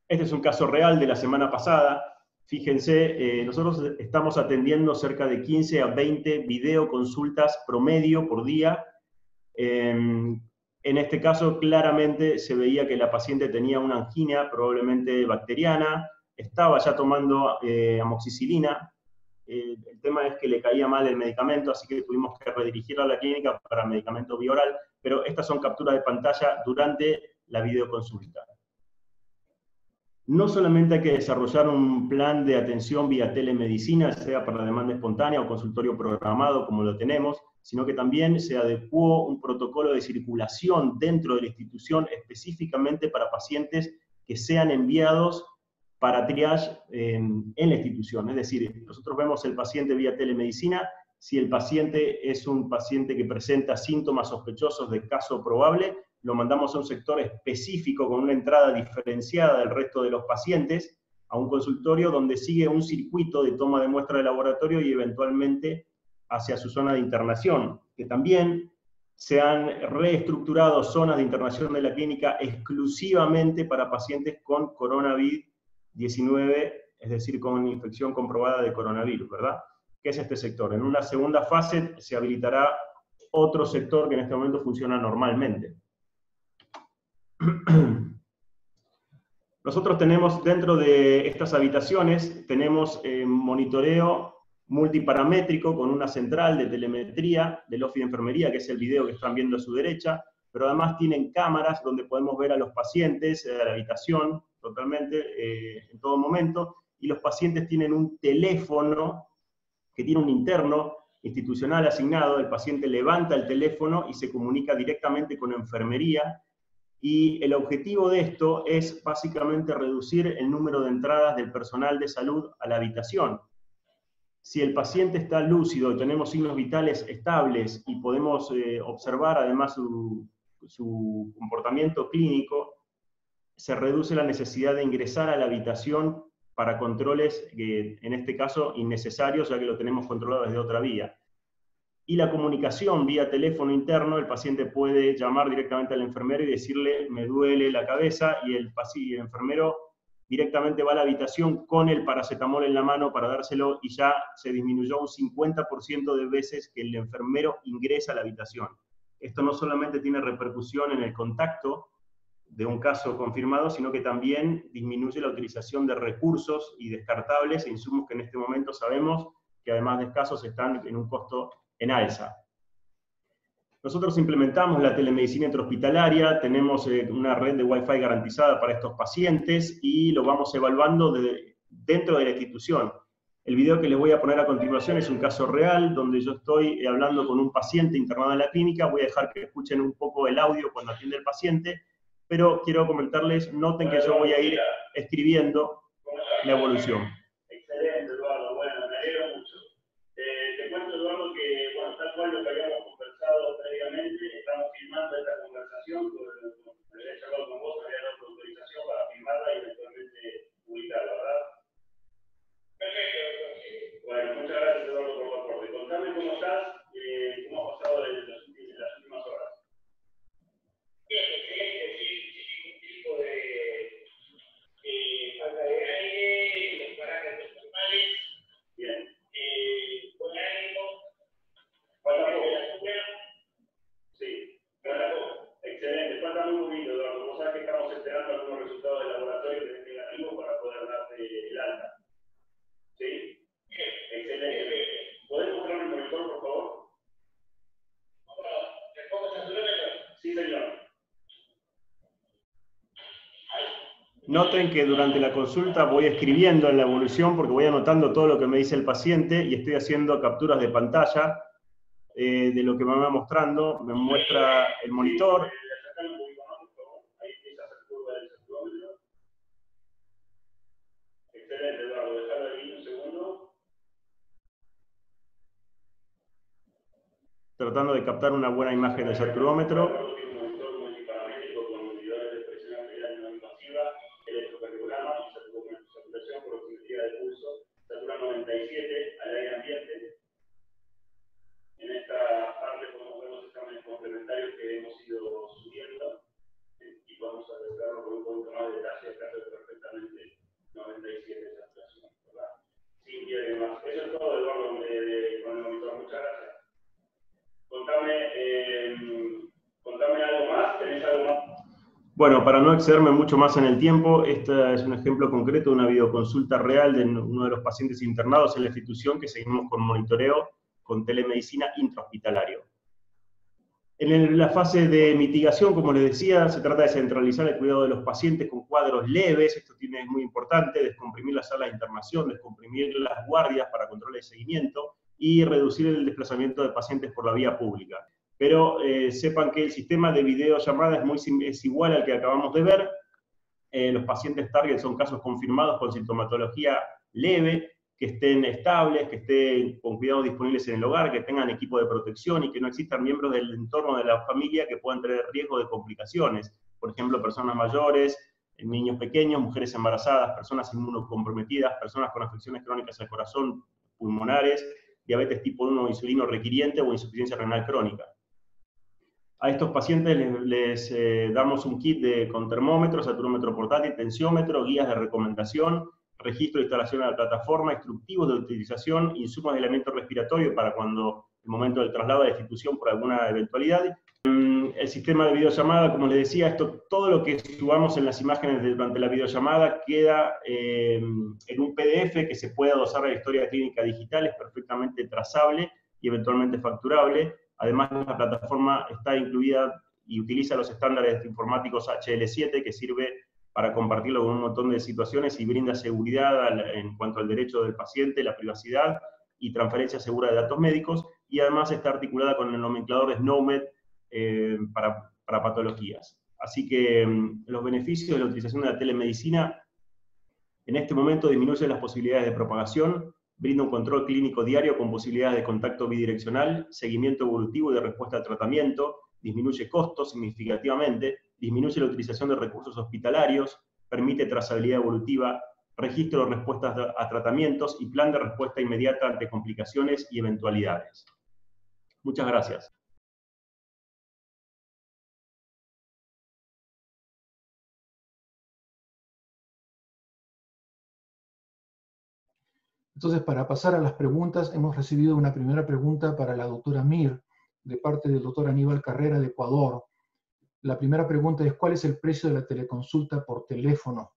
Este es un caso real de la semana pasada. Fíjense, nosotros estamos atendiendo cerca de 15 a 20 videoconsultas promedio por día. En este caso, claramente se veía que la paciente tenía una angina, probablemente bacteriana, estaba ya tomando amoxicilina. El tema es que le caía mal el medicamento, así que tuvimos que redirigirla a la clínica para medicamento bioral, pero estas son capturas de pantalla durante la videoconsulta. No solamente hay que desarrollar un plan de atención vía telemedicina, sea para demanda espontánea o consultorio programado, como lo tenemos, sino que también se adecuó un protocolo de circulación dentro de la institución específicamente para pacientes que sean enviados para triage en la institución. Es decir, nosotros vemos el paciente vía telemedicina. Si el paciente es un paciente que presenta síntomas sospechosos de caso probable, lo mandamos a un sector específico con una entrada diferenciada del resto de los pacientes, a un consultorio donde sigue un circuito de toma de muestra de laboratorio y eventualmente hacia su zona de internación, que también se han reestructurado zonas de internación de la clínica exclusivamente para pacientes con coronavirus-19, es decir, con infección comprobada de coronavirus, ¿verdad? ¿Qué es este sector? En una segunda fase se habilitará otro sector que en este momento funciona normalmente. Nosotros tenemos dentro de estas habitaciones, tenemos monitoreo multiparamétrico con una central de telemetría del Office de Enfermería, que es el video que están viendo a su derecha, pero además tienen cámaras donde podemos ver a los pacientes, a la habitación totalmente, en todo momento, y los pacientes tienen un teléfono que tiene un interno institucional asignado. El paciente levanta el teléfono y se comunica directamente con enfermería, y el objetivo de esto es básicamente reducir el número de entradas del personal de salud a la habitación. Si el paciente está lúcido y tenemos signos vitales estables y podemos observar además su comportamiento clínico, se reduce la necesidad de ingresar a la habitación para controles, en este caso, innecesarios, ya que lo tenemos controlado desde otra vía. Y la comunicación vía teléfono interno, el paciente puede llamar directamente al enfermero y decirle, me duele la cabeza, y el enfermero directamente va a la habitación con el paracetamol en la mano para dárselo, y ya se disminuyó un 50% de veces que el enfermero ingresa a la habitación. Esto no solamente tiene repercusión en el contacto de un caso confirmado, sino que también disminuye la utilización de recursos y descartables e insumos que en este momento sabemos que además de escasos están en un costo en alza. Nosotros implementamos la telemedicina intrahospitalaria, tenemos una red de Wi-Fi garantizada para estos pacientes y lo vamos evaluando dentro de la institución. El video que les voy a poner a continuación es un caso real donde yo estoy hablando con un paciente internado en la clínica. Voy a dejar que escuchen un poco el audio cuando atiende el paciente, pero quiero comentarles, noten que yo voy a ir escribiendo la evolución. Excelente, Eduardo. Bueno, me alegro mucho. Te cuento, Eduardo, que bueno, tal cual lo que habíamos conversado previamente, estamos filmando esta conversación, había charlado con vos, había dado autorización para filmarla y eventualmente publicarla, ¿verdad? Perfecto. Bueno, muchas gracias, Eduardo, por el aporte. Contame cómo estás, cómo ha pasado en las últimas horas. Bien, excelente, sí, un tipo de falta de aire, los parámetros normales. Bien. Buen ánimo. Falta poco. La azúcar. Sí, falta poco. Excelente, falta muy poquito, Eduardo. Vos sabés que estamos esperando algunos resultados del laboratorio que estén negativos para poder darte el alta. ¿Sí? Bien. Excelente. ¿Podés mostrarme el monitor, por favor? ¿Te pongo saturado? Sí, señor. Noten que durante la consulta voy escribiendo en la evolución porque voy anotando todo lo que me dice el paciente y estoy haciendo capturas de pantalla de lo que me va mostrando. Me muestra el monitor. tratando de captar una buena imagen del saturómetro. Contame algo más, ¿tenés algo más? Bueno, para no excederme mucho más en el tiempo, este es un ejemplo concreto de una videoconsulta real de uno de los pacientes internados en la institución que seguimos con monitoreo con telemedicina intrahospitalario. En la fase de mitigación, como les decía, se trata de centralizar el cuidado de los pacientes con cuadros leves, esto es muy importante, descomprimir las salas de internación, descomprimir las guardias para control de seguimiento y reducir el desplazamiento de pacientes por la vía pública. Pero sepan que el sistema de videollamada es igual al que acabamos de ver. Los pacientes target son casos confirmados con sintomatología leve, que estén estables, que estén con cuidados disponibles en el hogar, que tengan equipo de protección y que no existan miembros del entorno de la familia que puedan tener riesgo de complicaciones. Por ejemplo, personas mayores, niños pequeños, mujeres embarazadas, personas inmunocomprometidas, personas con afecciones crónicas al corazón, pulmonares, diabetes tipo 1 insulino requiriente o insuficiencia renal crónica. A estos pacientes les damos un kit con termómetro, saturómetro portátil, tensiómetro, guías de recomendación, registro de instalación a la plataforma, instructivos de utilización, insumos de aislamiento respiratorio para cuando el momento del traslado a la institución por alguna eventualidad. El sistema de videollamada, como les decía, todo lo que subamos en las imágenes durante la videollamada queda en un PDF que se puede adosar a la historia clínica digital, es perfectamente trazable y eventualmente facturable. Además, la plataforma está incluida y utiliza los estándares informáticos HL7, que sirve para compartirlo con un montón de situaciones y brinda seguridad en cuanto al derecho del paciente, la privacidad y transferencia segura de datos médicos, y además está articulada con el nomenclador SNOMED para patologías. Así que los beneficios de la utilización de la telemedicina en este momento disminuyen las posibilidades de propagación, brinda un control clínico diario con posibilidades de contacto bidireccional, seguimiento evolutivo y de respuesta al tratamiento, disminuye costos significativamente, disminuye la utilización de recursos hospitalarios, permite trazabilidad evolutiva, registro de respuestas a tratamientos y plan de respuesta inmediata ante complicaciones y eventualidades. Muchas gracias. Entonces, para pasar a las preguntas, hemos recibido una primera pregunta para la doctora Mir, de parte del doctor Aníbal Carrera de Ecuador. La primera pregunta es, ¿cuál es el precio de la teleconsulta por teléfono?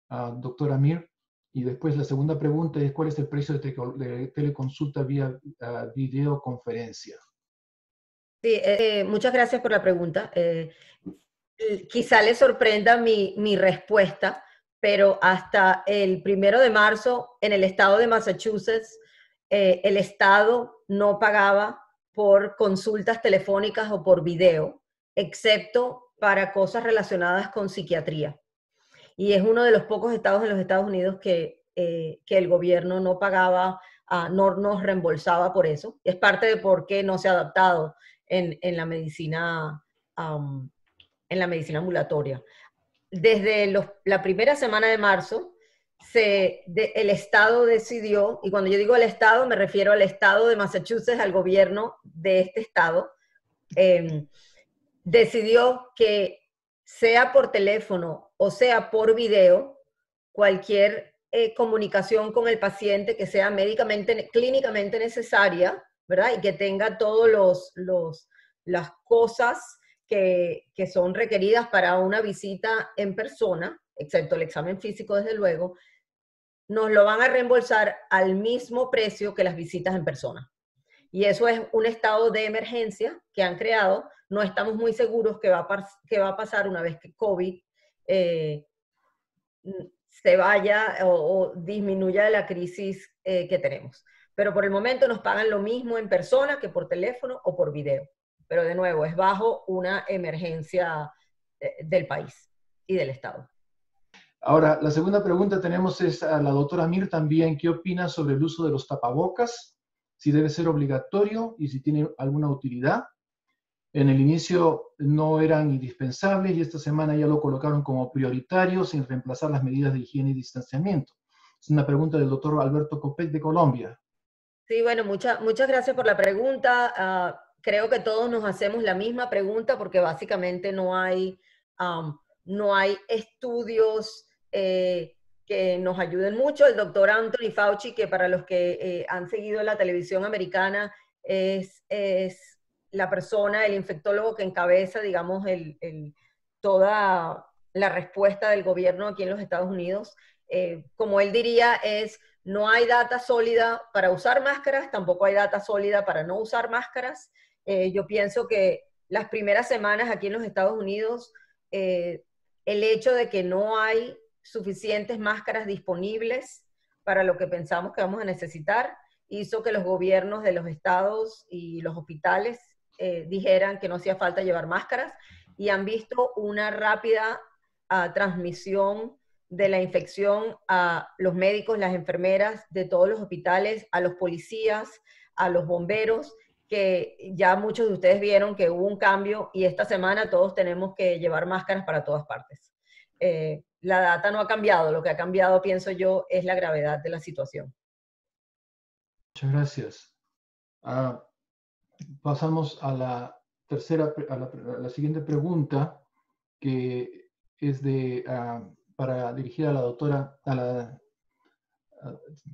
Doctora Mir. Y después la segunda pregunta es, ¿cuál es el precio de teleconsulta vía videoconferencia? Sí, muchas gracias por la pregunta. Quizá les sorprenda mi respuesta, pero hasta el 1 de marzo en el estado de Massachusetts, el estado no pagaba por consultas telefónicas o por video, excepto para cosas relacionadas con psiquiatría. Y es uno de los pocos estados en los Estados Unidos que el gobierno no pagaba, no nos reembolsaba por eso. Es parte de por qué no se ha adaptado en la medicina ambulatoria. Desde la primera semana de marzo, el Estado decidió, y cuando yo digo el Estado, me refiero al Estado de Massachusetts, al gobierno de este Estado, decidió que sea por teléfono o sea por video, cualquier comunicación con el paciente que sea clínicamente necesaria, ¿verdad? Y que tenga todas las cosas que son requeridas para una visita en persona, excepto el examen físico, desde luego, nos lo van a reembolsar al mismo precio que las visitas en persona. Y eso es un estado de emergencia que han creado. No estamos muy seguros qué va a pasar una vez que COVID se vaya o disminuya la crisis que tenemos. Pero por el momento nos pagan lo mismo en persona que por teléfono o por video. Pero de nuevo, es bajo una emergencia del país y del Estado. Ahora, la segunda pregunta tenemos es a la doctora Mir también. ¿Qué opina sobre el uso de los tapabocas si debe ser obligatorio y si tiene alguna utilidad. En el inicio no eran indispensables y esta semana ya lo colocaron como prioritario sin reemplazar las medidas de higiene y distanciamiento. Es una pregunta del doctor Alberto Copec de Colombia. Sí, bueno, muchas gracias por la pregunta. Creo que todos nos hacemos la misma pregunta porque básicamente no hay estudios que nos ayuden mucho. El doctor Anthony Fauci, que para los que han seguido la televisión americana, es la persona, el infectólogo que encabeza, digamos, toda la respuesta del gobierno aquí en los Estados Unidos. Como él diría, no hay data sólida para usar máscaras, tampoco hay data sólida para no usar máscaras. Yo pienso que las primeras semanas aquí en los Estados Unidos, el hecho de que no hay suficientes máscaras disponibles para lo que pensamos que vamos a necesitar, hizo que los gobiernos de los estados y los hospitales dijeran que no hacía falta llevar máscaras, y han visto una rápida transmisión de la infección a los médicos, las enfermeras de todos los hospitales, a los policías, a los bomberos, que ya muchos de ustedes vieron que hubo un cambio y esta semana todos tenemos que llevar máscaras para todas partes. La data no ha cambiado, lo que ha cambiado, pienso yo, es la gravedad de la situación. Muchas gracias. Pasamos a la la siguiente pregunta, que es para dirigir a la doctora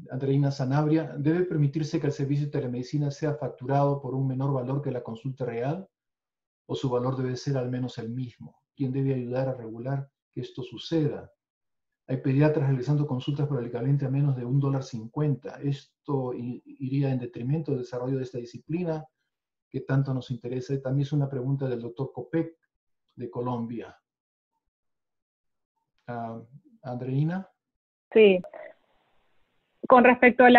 Andreina Sanabria. ¿Debe permitirse que el servicio de telemedicina sea facturado por un menor valor que la consulta real? ¿O su valor debe ser al menos el mismo? ¿Quién debe ayudar a regular que esto suceda? Hay pediatras realizando consultas por el equivalente a menos de $1.50. ¿Esto iría en detrimento del desarrollo de esta disciplina que tanto nos interesa? Y también es una pregunta del doctor Copec de Colombia. Andreina. Sí. Con respecto a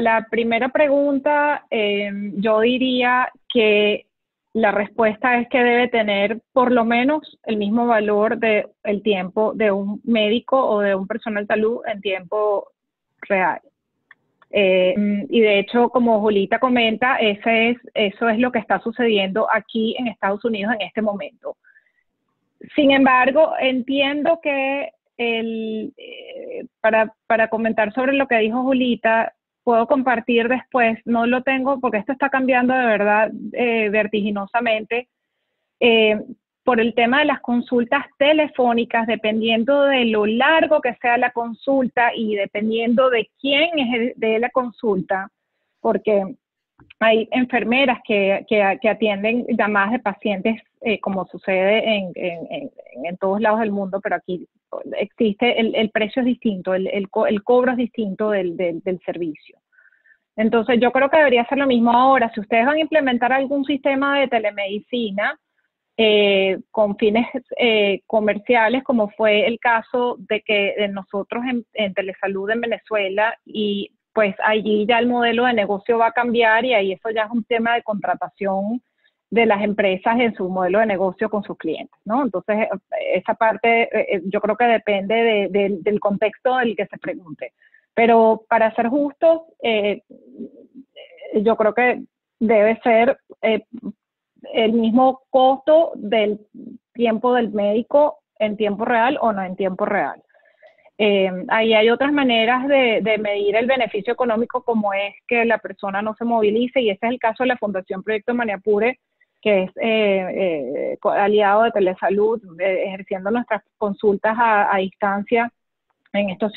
la primera pregunta, yo diría que la respuesta es que debe tener por lo menos el mismo valor del tiempo de un médico o de un personal de salud en tiempo real. Y de hecho, como Julita comenta, eso es lo que está sucediendo aquí en Estados Unidos en este momento. Sin embargo, entiendo que para comentar sobre lo que dijo Julita, puedo compartir después, no lo tengo porque esto está cambiando de verdad vertiginosamente, por el tema de las consultas telefónicas, dependiendo de lo largo que sea la consulta y dependiendo de quién es de la consulta, porque hay enfermeras que atienden llamadas de pacientes como sucede en todos lados del mundo, pero aquí existe, el precio es distinto, el cobro es distinto del servicio. Entonces yo creo que debería ser lo mismo ahora. Si ustedes van a implementar algún sistema de telemedicina con fines comerciales, como fue el caso de nosotros en Telesalud en Venezuela, y pues allí ya el modelo de negocio va a cambiar y ahí eso ya es un tema de contratación de las empresas en su modelo de negocio con sus clientes, ¿no? Entonces, esa parte yo creo que depende del contexto del que se pregunte. Pero para ser justos, yo creo que debe ser el mismo costo del tiempo del médico en tiempo real o no en tiempo real. Ahí hay otras maneras de medir el beneficio económico, como es que la persona no se movilice, y ese es el caso de la Fundación Proyecto Maniapure, que es aliado de Telesalud, ejerciendo nuestras consultas a distancia en estos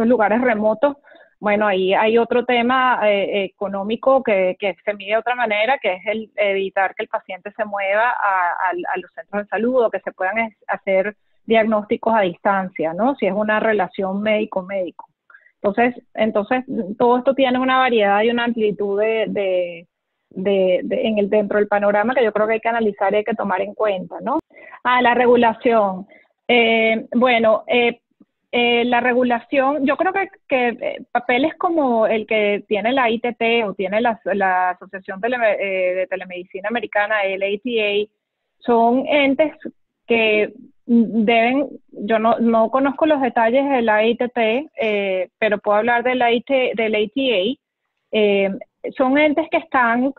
lugares remotos. Bueno, ahí hay otro tema económico que se mide de otra manera, que es el evitar que el paciente se mueva a los centros de salud, o que se puedan hacer diagnósticos a distancia, ¿no? Si es una relación médico-médico. Entonces, todo esto tiene una variedad y una amplitud dentro del panorama que yo creo que hay que analizar y hay que tomar en cuenta, ¿no? La regulación. La regulación, yo creo que papeles como el que tiene la ITT o tiene la Asociación de Telemedicina Americana, el ATA, son entes que deben, yo no conozco los detalles de la ITT, pero puedo hablar del ATA. son entes que están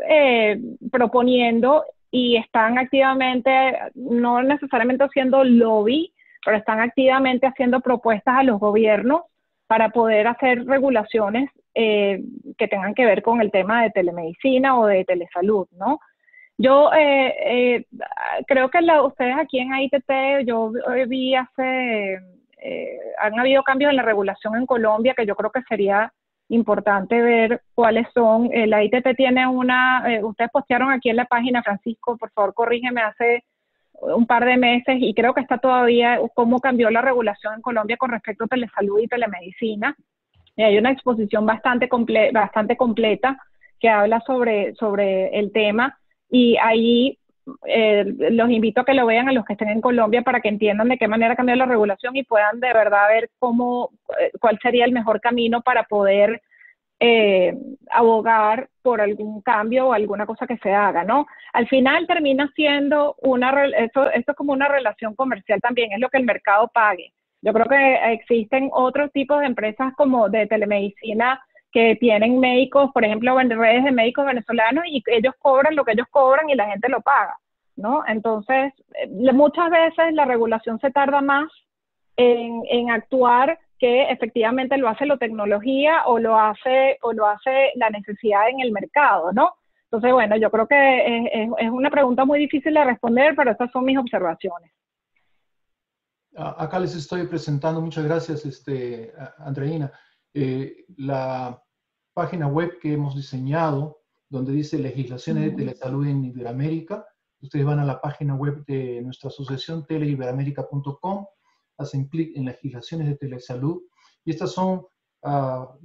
proponiendo y están activamente, no necesariamente haciendo lobby, pero están activamente haciendo propuestas a los gobiernos para poder hacer regulaciones que tengan que ver con el tema de telemedicina o de telesalud, ¿no? Yo creo que ustedes aquí en AITT, yo vi han habido cambios en la regulación en Colombia que yo creo que sería importante ver cuáles son. La AITT tiene ustedes postearon aquí en la página, Francisco, por favor corrígeme, hace un par de meses, y creo que está todavía, cómo cambió la regulación en Colombia con respecto a telesalud y telemedicina. Y hay una exposición bastante completa que habla sobre el tema, y ahí los invito a que lo vean a los que estén en Colombia para que entiendan de qué manera cambió la regulación y puedan de verdad ver cuál sería el mejor camino para poder abogar por algún cambio o alguna cosa que se haga, ¿no? Al final termina siendo esto es como una relación comercial también, es lo que el mercado pague. Yo creo que existen otros tipos de empresas como de telemedicina que tienen médicos, por ejemplo, en redes de médicos venezolanos, y ellos cobran lo que ellos cobran y la gente lo paga, ¿no? Entonces, muchas veces la regulación se tarda más en actuar que efectivamente lo hace la tecnología o lo hace la necesidad en el mercado, ¿no? Entonces, bueno, yo creo que es una pregunta muy difícil de responder, pero estas son mis observaciones. Acá les estoy presentando, muchas gracias, Andreina, la página web que hemos diseñado, donde dice legislaciones de telesalud en Iberoamérica. Ustedes van a la página web de nuestra asociación, teleiberoamerica.com, hacen clic en legislaciones de telesalud, y estos son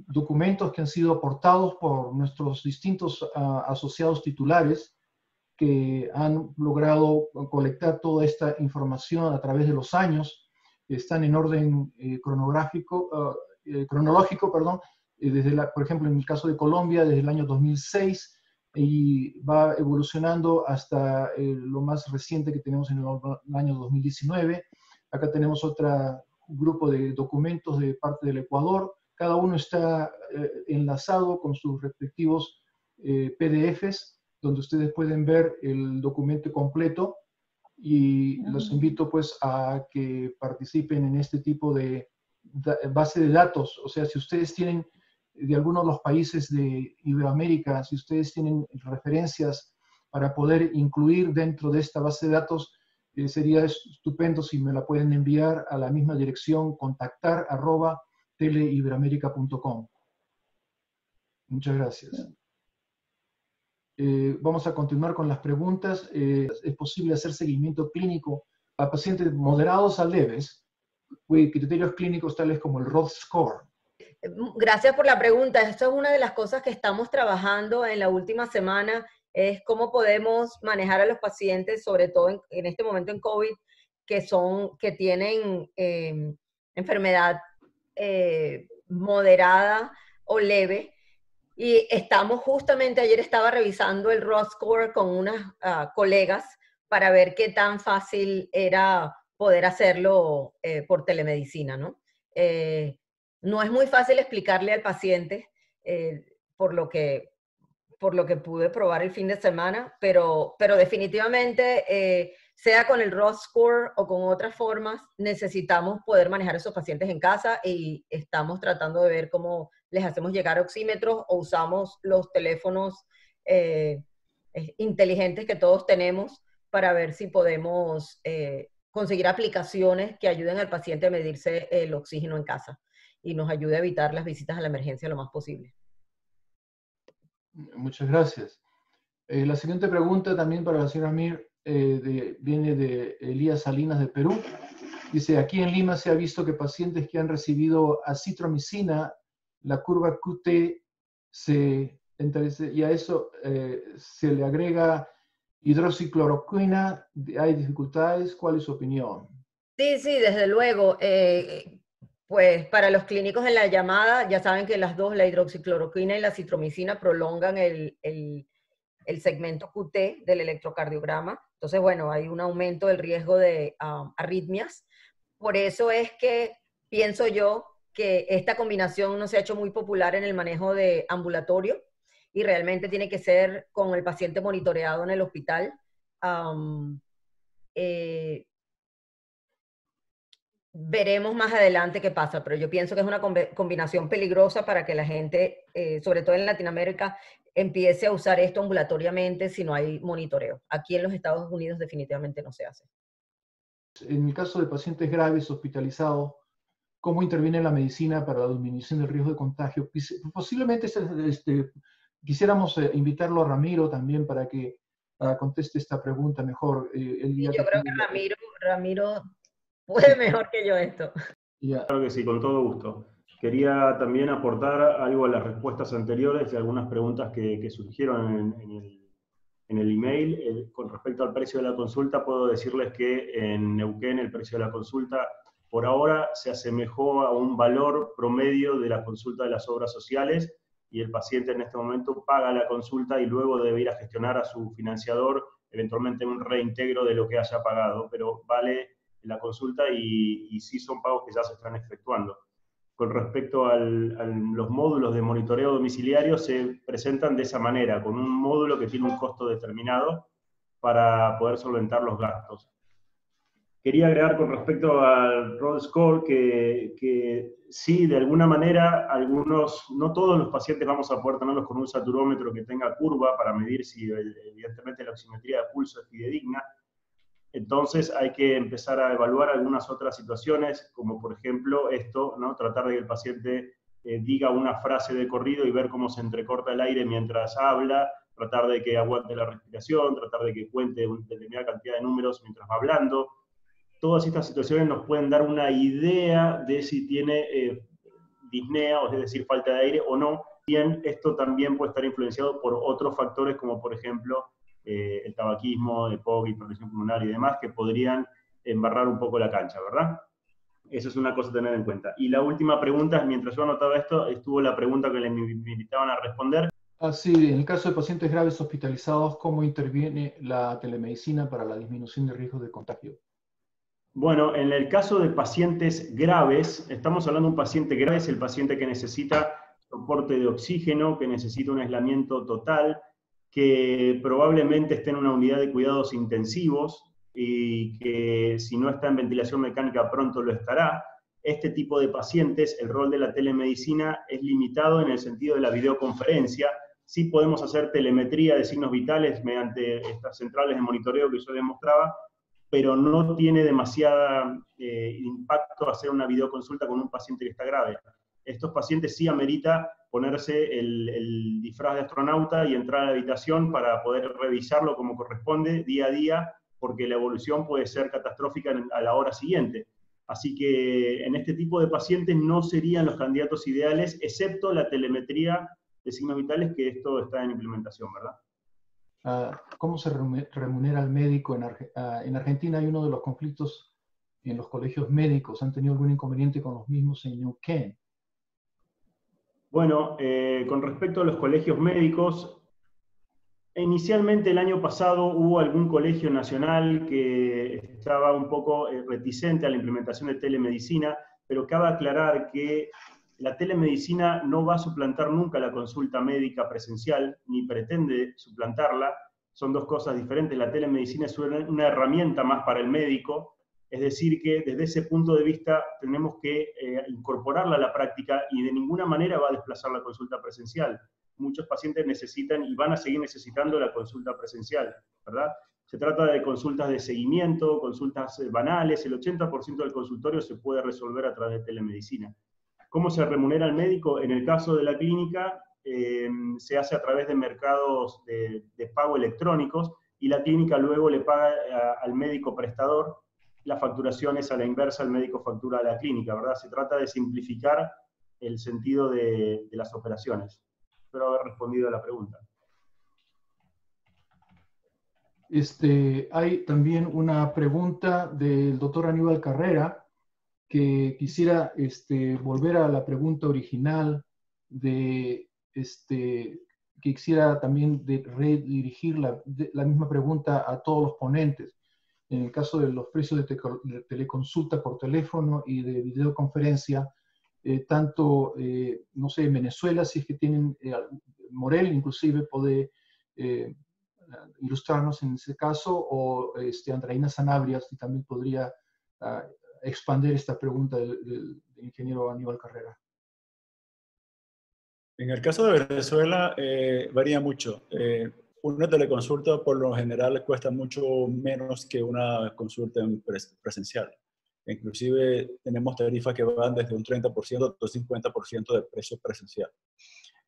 documentos que han sido aportados por nuestros distintos asociados titulares, que han logrado colectar toda esta información a través de los años. Están en orden cronológico, perdón, por ejemplo, en el caso de Colombia, desde el año 2006, y va evolucionando hasta lo más reciente que tenemos en el año 2019. Acá tenemos otro grupo de documentos de parte del Ecuador. Cada uno está enlazado con sus respectivos PDFs, donde ustedes pueden ver el documento completo, y los invito pues a que participen en este tipo de base de datos. O sea, si ustedes tienen de algunos de los países de Iberoamérica, si ustedes tienen referencias para poder incluir dentro de esta base de datos, sería estupendo si me la pueden enviar a la misma dirección, contactar@teleiberoamerica.com. Muchas gracias. Vamos a continuar con las preguntas. ¿Es posible hacer seguimiento clínico a pacientes moderados a leves con criterios clínicos tales como el Roth Score? Gracias por la pregunta. Esto es una de las cosas que estamos trabajando en la última semana, es cómo podemos manejar a los pacientes, sobre todo en este momento en COVID, que tienen enfermedad moderada o leve. Y justamente ayer estaba revisando el Roth Score con unas colegas para ver qué tan fácil era poder hacerlo por telemedicina, ¿no? No es muy fácil explicarle al paciente por lo que pude probar el fin de semana, pero definitivamente, sea con el Roth Score o con otras formas, necesitamos poder manejar a esos pacientes en casa, y estamos tratando de ver cómo les hacemos llegar oxímetros o usamos los teléfonos inteligentes que todos tenemos para ver si podemos conseguir aplicaciones que ayuden al paciente a medirse el oxígeno en casa y nos ayude a evitar las visitas a la emergencia lo más posible. Muchas gracias. La siguiente pregunta también para la señora Mir viene de Elías Salinas de Perú. Dice, aquí en Lima se ha visto que pacientes que han recibido acitromicina, la curva QT y a eso se le agrega hidroxicloroquina. ¿Hay dificultades? ¿Cuál es su opinión? Sí, desde luego. Pues para los clínicos en la llamada, ya saben que las dos, la hidroxicloroquina y la citromicina, prolongan el segmento QT del electrocardiograma. Entonces, bueno, hay un aumento del riesgo de arritmias. Por eso es que pienso yo que esta combinación no se ha hecho muy popular en el manejo de ambulatorio, y realmente tiene que ser con el paciente monitoreado en el hospital. Veremos más adelante qué pasa, pero yo pienso que es una combinación peligrosa para que la gente, sobre todo en Latinoamérica, empiece a usar esto ambulatoriamente si no hay monitoreo. Aquí en los Estados Unidos definitivamente no se hace. En el caso de pacientes graves hospitalizados, ¿cómo interviene la medicina para la disminución del riesgo de contagio? Posiblemente quisiéramos invitarlo a Ramiro también para que conteste esta pregunta mejor. Yo creo que Ramiro puede mejor que yo esto. Claro que sí, con todo gusto. Quería también aportar algo a las respuestas anteriores de algunas preguntas que surgieron en el email. Con respecto al precio de la consulta, puedo decirles que en Neuquén el precio de la consulta por ahora se asemejó a un valor promedio de la consulta de las obras sociales, y el paciente en este momento paga la consulta y luego debe ir a gestionar a su financiador eventualmente un reintegro de lo que haya pagado, pero vale la consulta y sí son pagos que ya se están efectuando. Con respecto a los módulos de monitoreo domiciliario, se presentan de esa manera, con un módulo que tiene un costo determinado para poder solventar los gastos. Quería agregar con respecto al Roll Score que sí, de alguna manera, no todos los pacientes vamos a poder tenerlos con un saturómetro que tenga curva para medir si evidentemente la oximetría de pulso es fidedigna. Entonces hay que empezar a evaluar algunas otras situaciones, como por ejemplo esto, ¿no? Tratar de que el paciente diga una frase de corrido y ver cómo se entrecorta el aire mientras habla, tratar de que aguante la respiración, tratar de que cuente una determinada cantidad de números mientras va hablando. Todas estas situaciones nos pueden dar una idea de si tiene disnea, o es decir, falta de aire o no. Bien, esto también puede estar influenciado por otros factores, como por ejemplo el tabaquismo, EPOC, hipertensión pulmonar y demás, que podrían embarrar un poco la cancha, ¿verdad? Eso es una cosa a tener en cuenta. Y la última pregunta, mientras yo anotaba esto, estuvo la pregunta que me invitaban a responder. Sí, en el caso de pacientes graves hospitalizados, ¿cómo interviene la telemedicina para la disminución de riesgo de contagio? Bueno, en el caso de pacientes graves, estamos hablando de un paciente grave, es el paciente que necesita soporte de oxígeno, que necesita un aislamiento total, que probablemente esté en una unidad de cuidados intensivos y que si no está en ventilación mecánica pronto lo estará. Este tipo de pacientes, el rol de la telemedicina es limitado en el sentido de la videoconferencia. Sí podemos hacer telemetría de signos vitales mediante estas centrales de monitoreo que yo les mostraba, pero no tiene demasiado impacto hacer una videoconsulta con un paciente que está grave. Estos pacientes sí amerita ponerse el disfraz de astronauta y entrar a la habitación para poder revisarlo como corresponde día a día, porque la evolución puede ser catastrófica a la hora siguiente. Así que en este tipo de pacientes no serían los candidatos ideales, excepto la telemetría de signos vitales, que esto está en implementación, ¿verdad? ¿Cómo se remunera al médico? En Argentina hay uno de los conflictos en los colegios médicos. ¿Han tenido algún inconveniente con los mismos en Neuquén? Bueno, con respecto a los colegios médicos, inicialmente el año pasado hubo algún colegio nacional que estaba un poco reticente a la implementación de telemedicina, pero cabe aclarar que la telemedicina no va a suplantar nunca la consulta médica presencial, ni pretende suplantarla. Son dos cosas diferentes. La telemedicina es una herramienta más para el médico, es decir que desde ese punto de vista tenemos que incorporarla a la práctica y de ninguna manera va a desplazar la consulta presencial. Muchos pacientes necesitan y van a seguir necesitando la consulta presencial, ¿verdad? Se trata de consultas de seguimiento, consultas banales. El 80% del consultorio se puede resolver a través de telemedicina. ¿Cómo se remunera al médico? En el caso de la clínica, se hace a través de mercados de pago electrónicos, y la clínica luego le paga al médico prestador. La facturación es a la inversa, el médico factura a la clínica, ¿verdad? Se trata de simplificar el sentido de las operaciones. Espero haber respondido a la pregunta. Hay también una pregunta del doctor Aníbal Carrera, que quisiera volver a la pregunta original quisiera también redirigir la misma pregunta a todos los ponentes. En el caso de los precios de teleconsulta por teléfono y de videoconferencia, tanto, no sé, en Venezuela, si es que tienen Morel inclusive puede ilustrarnos en ese caso, o Andreina Sanabria, si también podría expandir esta pregunta del ingeniero Aníbal Carrera. En el caso de Venezuela varía mucho. Una teleconsulta por lo general cuesta mucho menos que una consulta presencial. Inclusive tenemos tarifas que van desde un 30% hasta un 50% del precio presencial.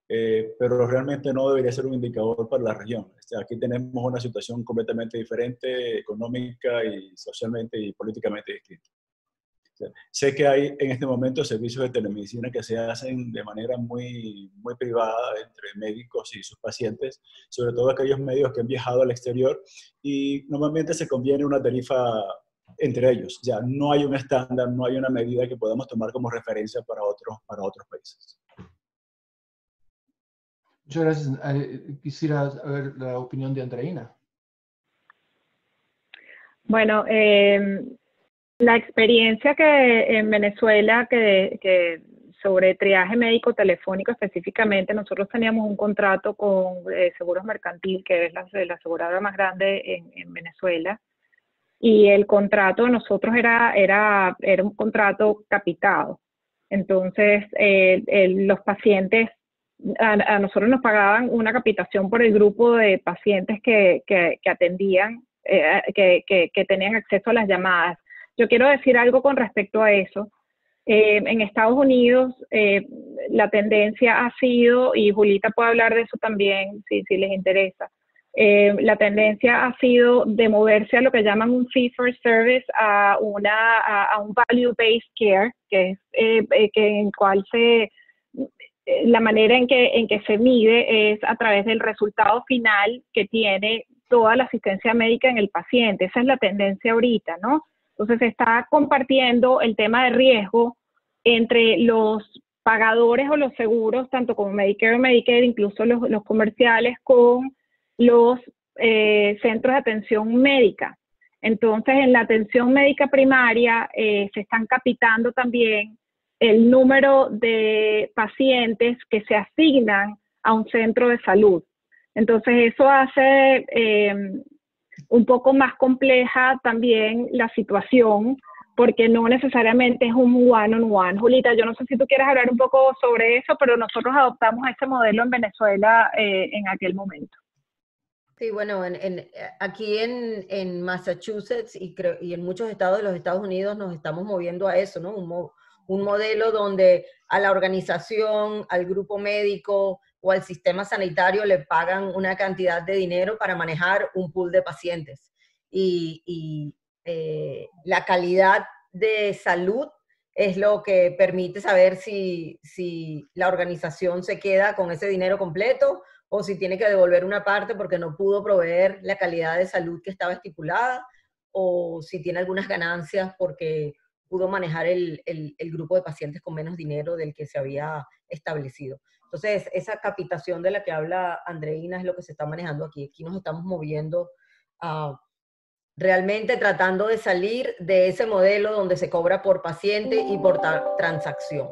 Pero realmente no debería ser un indicador para la región. Aquí tenemos una situación completamente diferente, económica y socialmente y políticamente distinta. Sé que hay en este momento servicios de telemedicina que se hacen de manera muy privada entre médicos y sus pacientes, sobre todo aquellos médicos que han viajado al exterior, y normalmente se conviene una tarifa entre ellos. Ya no hay un estándar, no hay una medida que podamos tomar como referencia para otros países. Muchas gracias. Quisiera saber la opinión de Andreina. Bueno, la experiencia que en Venezuela, que sobre triaje médico telefónico específicamente, nosotros teníamos un contrato con Seguros Mercantil, que es la aseguradora más grande en Venezuela, y el contrato de nosotros era un contrato capitado. Entonces, los pacientes, a nosotros nos pagaban una capitación por el grupo de pacientes que atendían, que tenían acceso a las llamadas. Yo quiero decir algo con respecto a eso. En Estados Unidos, la tendencia ha sido, y Julita puede hablar de eso también, si les interesa, la tendencia ha sido de moverse a lo que llaman un fee for service, a un value-based care, que es en cual la manera en que se mide es a través del resultado final que tiene toda la asistencia médica en el paciente. Esa es la tendencia ahorita, ¿no? Entonces se está compartiendo el tema de riesgo entre los pagadores o los seguros, tanto como Medicare o Medicaid, incluso los comerciales, con los centros de atención médica. Entonces, en la atención médica primaria se están capitando también el número de pacientes que se asignan a un centro de salud. Entonces, eso hace un poco más compleja también la situación, porque no necesariamente es un one-on-one. Julita, yo no sé si tú quieres hablar un poco sobre eso, pero nosotros adoptamos ese modelo en Venezuela en aquel momento. Sí, bueno, aquí en Massachusetts y en muchos estados de los Estados Unidos nos estamos moviendo a eso, ¿no? Un modelo donde a la organización, al grupo médico o al sistema sanitario le pagan una cantidad de dinero para manejar un pool de pacientes. Y la calidad de salud es lo que permite saber si la organización se queda con ese dinero completo o si tiene que devolver una parte porque no pudo proveer la calidad de salud que estaba estipulada, o si tiene algunas ganancias porque pudo manejar el grupo de pacientes con menos dinero del que se había establecido. Entonces, esa capitación de la que habla Andreina es lo que se está manejando aquí. Aquí nos estamos moviendo realmente tratando de salir de ese modelo donde se cobra por paciente y por transacción.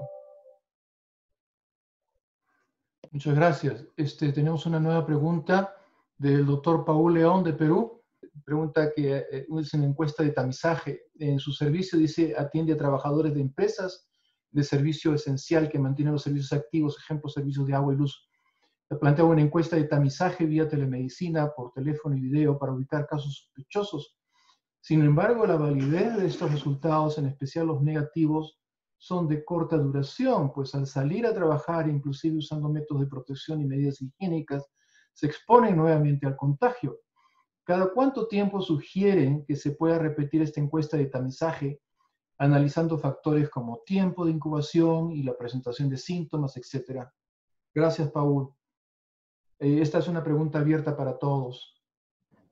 Muchas gracias. Tenemos una nueva pregunta del doctor Paul León de Perú. Pregunta que es una encuesta de tamizaje. En su servicio dice, atiende a trabajadores de empresas de servicio esencial que mantienen los servicios activos, ejemplo, servicios de agua y luz. Plantea una encuesta de tamizaje vía telemedicina, por teléfono y video, para ubicar casos sospechosos. Sin embargo, la validez de estos resultados, en especial los negativos, son de corta duración, pues al salir a trabajar, inclusive usando métodos de protección y medidas higiénicas, se exponen nuevamente al contagio. ¿Cada cuánto tiempo sugieren que se pueda repetir esta encuesta de tamizaje, analizando factores como tiempo de incubación y la presentación de síntomas, etcétera? Gracias, Paul. Esta es una pregunta abierta para todos.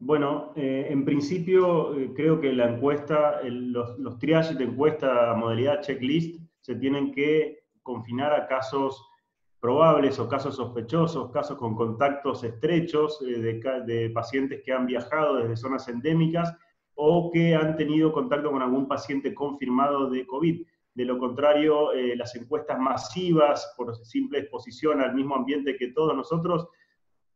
Bueno, en principio creo que la encuesta, los triages de encuesta modalidad checklist se tienen que confinar a casos probables o casos sospechosos, casos con contactos estrechos de pacientes que han viajado desde zonas endémicas o que han tenido contacto con algún paciente confirmado de COVID. De lo contrario, las encuestas masivas, por simple exposición al mismo ambiente que todos nosotros,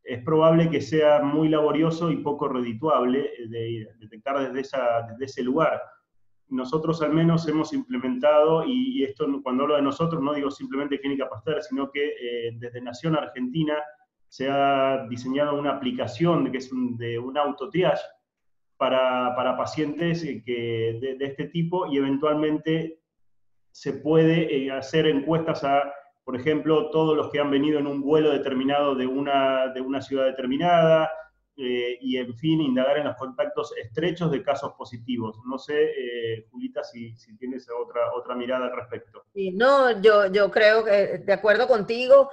es probable que sea muy laborioso y poco redituable de detectar desde ese lugar. Nosotros al menos hemos implementado, y esto cuando hablo de nosotros no digo simplemente Clínica Pasteur, sino que desde Nación Argentina se ha diseñado una aplicación que es de un autotriage para pacientes de este tipo, y eventualmente se puede hacer encuestas a, por ejemplo, todos los que han venido en un vuelo determinado de una ciudad determinada, y en fin, indagar en los contactos estrechos de casos positivos. No sé, Julita, si tienes otra mirada al respecto. Sí, no, yo creo que, de acuerdo contigo,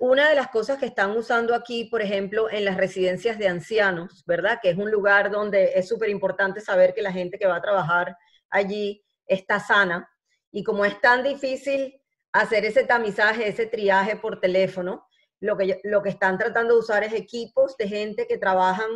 una de las cosas que están usando aquí, por ejemplo, en las residencias de ancianos, ¿verdad? Que es un lugar donde es súper importante saber que la gente que va a trabajar allí está sana. Y como es tan difícil hacer ese tamizaje, ese triaje por teléfono, lo que están tratando de usar es equipos de gente que trabajan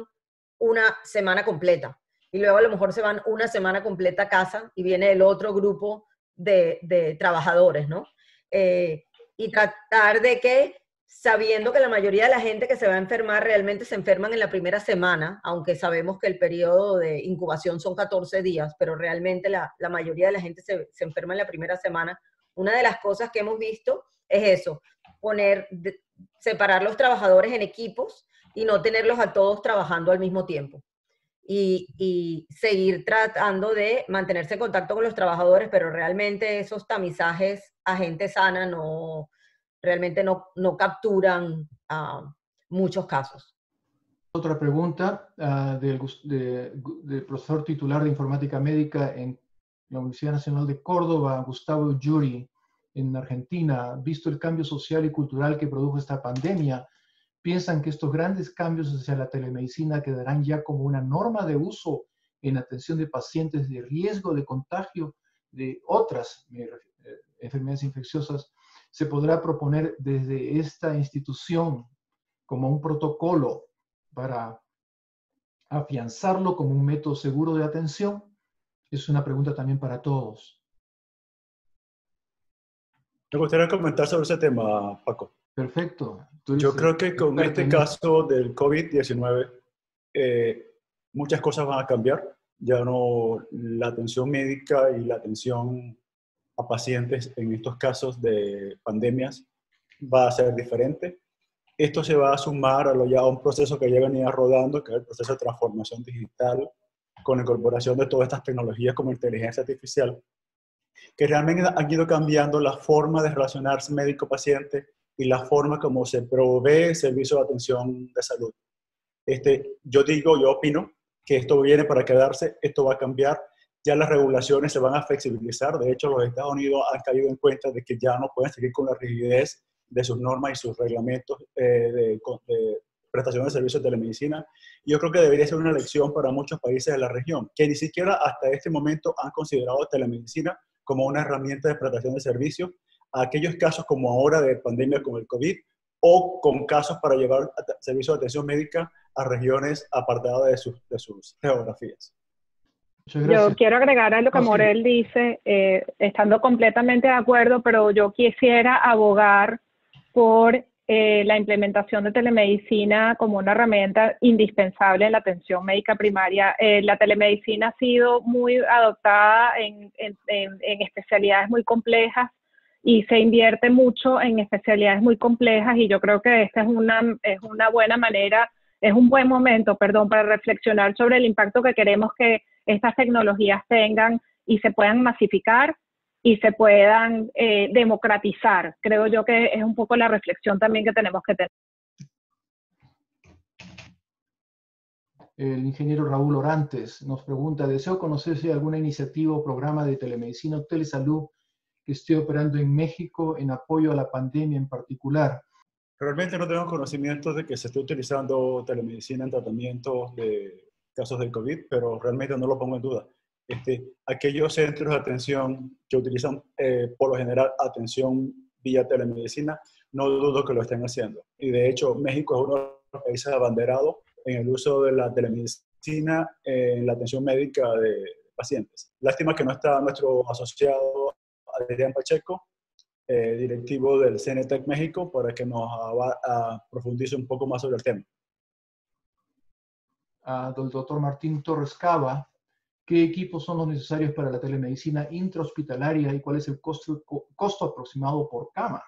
una semana completa. Y luego a lo mejor se van una semana completa a casa y viene el otro grupo de trabajadores, ¿no? Y tratar de que, sabiendo que la mayoría de la gente que se va a enfermar realmente se enferman en la primera semana, aunque sabemos que el periodo de incubación son 14 días, pero realmente la mayoría de la gente se enferma en la primera semana. Una de las cosas que hemos visto es eso, separar los trabajadores en equipos y no tenerlos a todos trabajando al mismo tiempo. Y seguir tratando de mantenerse en contacto con los trabajadores, pero realmente esos tamizajes a gente sana realmente no capturan muchos casos. Otra pregunta del profesor titular de Informática Médica en la Universidad Nacional de Córdoba, Gustavo Yuri, en Argentina. Visto el cambio social y cultural que produjo esta pandemia, ¿piensan que estos grandes cambios hacia la telemedicina quedarán ya como una norma de uso en atención de pacientes de riesgo de contagio de otras enfermedades infecciosas? ¿Se podrá proponer desde esta institución como un protocolo para afianzarlo como un método seguro de atención? Es una pregunta también para todos. Me gustaría comentar sobre ese tema, Paco. Perfecto. Yo creo que con este caso del COVID-19, muchas cosas van a cambiar. Ya no, la atención médica y la atención a pacientes en estos casos de pandemias va a ser diferente. Esto se va a sumar a un proceso que ya venía rodando, que es el proceso de transformación digital, con la incorporación de todas estas tecnologías como inteligencia artificial, que realmente han ido cambiando la forma de relacionarse médico-paciente y la forma como se provee servicio de atención de salud. Yo opino que esto viene para quedarse, esto va a cambiar, ya las regulaciones se van a flexibilizar. De hecho, los Estados Unidos han caído en cuenta de que ya no pueden seguir con la rigidez de sus normas y sus reglamentos de prestación de servicios de telemedicina. Y yo creo que debería ser una lección para muchos países de la región, que ni siquiera hasta este momento han considerado telemedicina como una herramienta de prestación de servicios a aquellos casos como ahora de pandemia con el COVID, o con casos para llevar servicios de atención médica a regiones apartadas de sus geografías. Yo quiero agregar a lo que Morel dice, estando completamente de acuerdo, pero yo quisiera abogar por la implementación de telemedicina como una herramienta indispensable en la atención médica primaria. La telemedicina ha sido muy adoptada en especialidades muy complejas y se invierte mucho en especialidades muy complejas, y yo creo que esta es una buena manera, es un buen momento, para reflexionar sobre el impacto que queremos que estas tecnologías tengan y se puedan masificar y se puedan democratizar. Creo yo que es un poco la reflexión también que tenemos que tener. El ingeniero Raúl Orantes nos pregunta: deseo conocer si hay alguna iniciativa o programa de telemedicina o telesalud que esté operando en México en apoyo a la pandemia en particular. Realmente no tengo conocimiento de que se esté utilizando telemedicina en tratamientos de casos del COVID, pero realmente no lo pongo en duda. Aquellos centros de atención que utilizan por lo general atención vía telemedicina, no dudo que lo estén haciendo. Y de hecho, México es uno de los países abanderados en el uso de la telemedicina en la atención médica de pacientes. Lástima que no está nuestro asociado Adrián Pacheco, directivo del CENETEC México, para que nos profundice un poco más sobre el tema. Del doctor Martín Torres Cava, ¿qué equipos son los necesarios para la telemedicina intrahospitalaria y cuál es el costo aproximado por cama?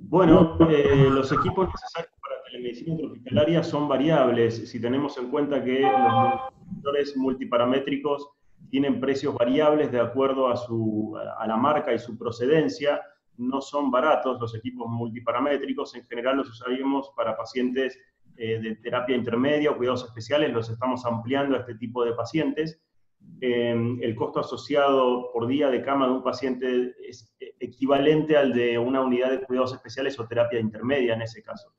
Bueno, los equipos necesarios para telemedicina intrahospitalaria son variables. Si tenemos en cuenta que los monitores multiparamétricos tienen precios variables de acuerdo a la marca y su procedencia, no son baratos los equipos multiparamétricos. En general los usaríamos para pacientes de terapia intermedia o cuidados especiales, los estamos ampliando a este tipo de pacientes. El costo asociado por día de cama de un paciente es equivalente al de una unidad de cuidados especiales o terapia intermedia en ese caso.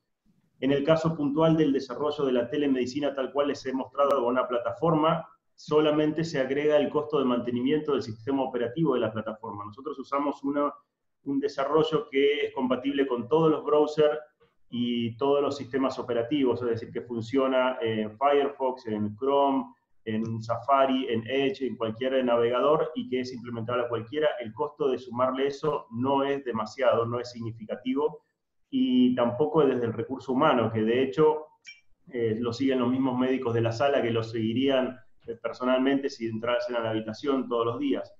En el caso puntual del desarrollo de la telemedicina, tal cual les he mostrado con una plataforma, solamente se agrega el costo de mantenimiento del sistema operativo de la plataforma. Nosotros usamos un desarrollo que es compatible con todos los browsers y todos los sistemas operativos, es decir, que funciona en Firefox, en Chrome, en Safari, en Edge, en cualquier navegador y que es implementable a cualquiera. El costo de sumarle eso no es demasiado, no es significativo y tampoco es desde el recurso humano, que de hecho lo siguen los mismos médicos de la sala que lo seguirían personalmente si entrasen a la habitación todos los días.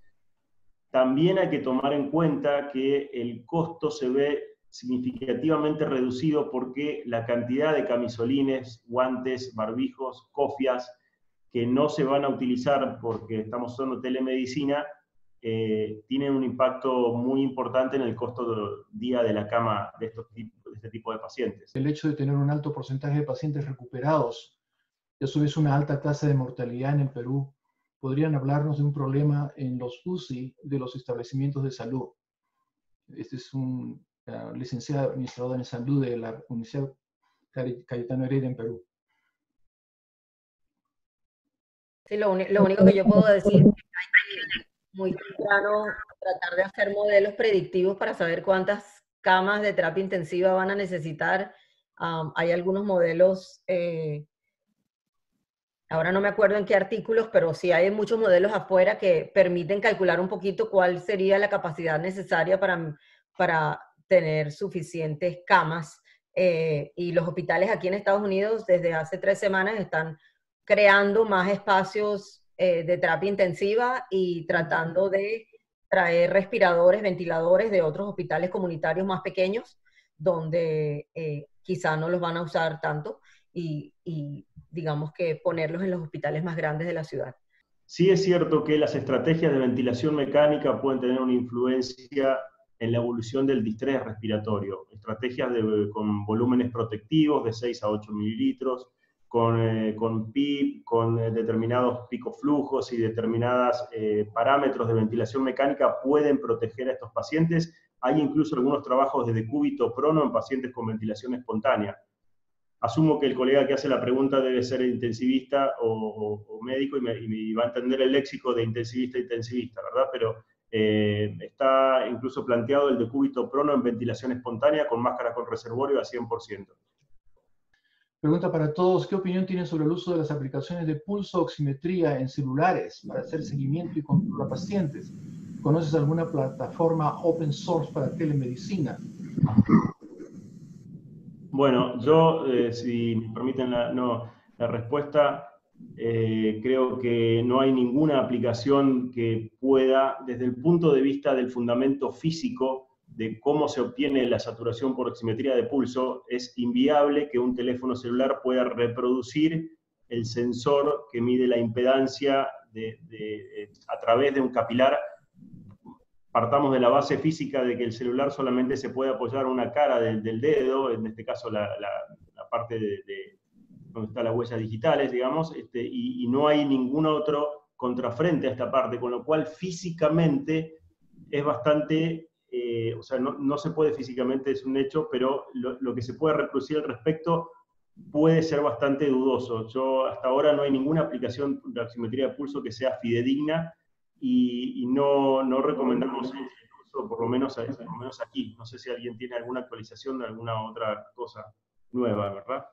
También hay que tomar en cuenta que el costo se ve significativamente reducido porque la cantidad de camisolines, guantes, barbijos, cofias, que no se van a utilizar porque estamos usando telemedicina, tienen un impacto muy importante en el costo del día de la cama de este tipo de pacientes. El hecho de tener un alto porcentaje de pacientes recuperados y a su vez una alta tasa de mortalidad en el Perú, podrían hablarnos de un problema en los UCI de los establecimientos de salud. Este es un licenciado administrador en salud de la Universidad Cayetano Heredia en Perú. Sí, lo único que yo puedo decir es que hay que muy temprano tratar de hacer modelos predictivos para saber cuántas camas de terapia intensiva van a necesitar. Hay algunos modelos, ahora no me acuerdo en qué artículos, pero sí hay muchos modelos afuera que permiten calcular un poquito cuál sería la capacidad necesaria para tener suficientes camas. Y los hospitales aquí en Estados Unidos desde hace 3 semanas están creando más espacios de terapia intensiva y tratando de traer respiradores, ventiladores de otros hospitales comunitarios más pequeños, donde quizá no los van a usar tanto, y digamos que ponerlos en los hospitales más grandes de la ciudad. Sí es cierto que las estrategias de ventilación mecánica pueden tener una influencia en la evolución del distrés respiratorio. Estrategias con volúmenes protectivos de 6 a 8 mililitros, con PIP, con determinados picoflujos y determinados parámetros de ventilación mecánica pueden proteger a estos pacientes. Hay incluso algunos trabajos de decúbito prono en pacientes con ventilación espontánea. Asumo que el colega que hace la pregunta debe ser intensivista o médico y me va a entender el léxico de intensivista, ¿verdad? Pero está incluso planteado el decúbito prono en ventilación espontánea con máscara con reservorio a 100%. Pregunta para todos, ¿qué opinión tienen sobre el uso de las aplicaciones de pulso oximetría en celulares para hacer seguimiento y control a pacientes? ¿Conoces alguna plataforma open source para telemedicina? Bueno, yo, si me permiten la respuesta, creo que no hay ninguna aplicación que pueda, desde el punto de vista del fundamento físico, de cómo se obtiene la saturación por oximetría de pulso, es inviable que un teléfono celular pueda reproducir el sensor que mide la impedancia a través de un capilar. Partamos de la base física de que el celular solamente se puede apoyar una cara del dedo, en este caso la parte de donde están las huellas digitales, digamos, y no hay ningún otro contrafrente a esta parte, con lo cual físicamente es bastante, o sea, no se puede físicamente, es un hecho, pero lo que se puede reproducir al respecto puede ser bastante dudoso. Hasta ahora no hay ninguna aplicación de oximetría de pulso que sea fidedigna, y no recomendamos el uso, por lo menos aquí. No sé si alguien tiene alguna actualización de alguna otra cosa nueva, ¿verdad?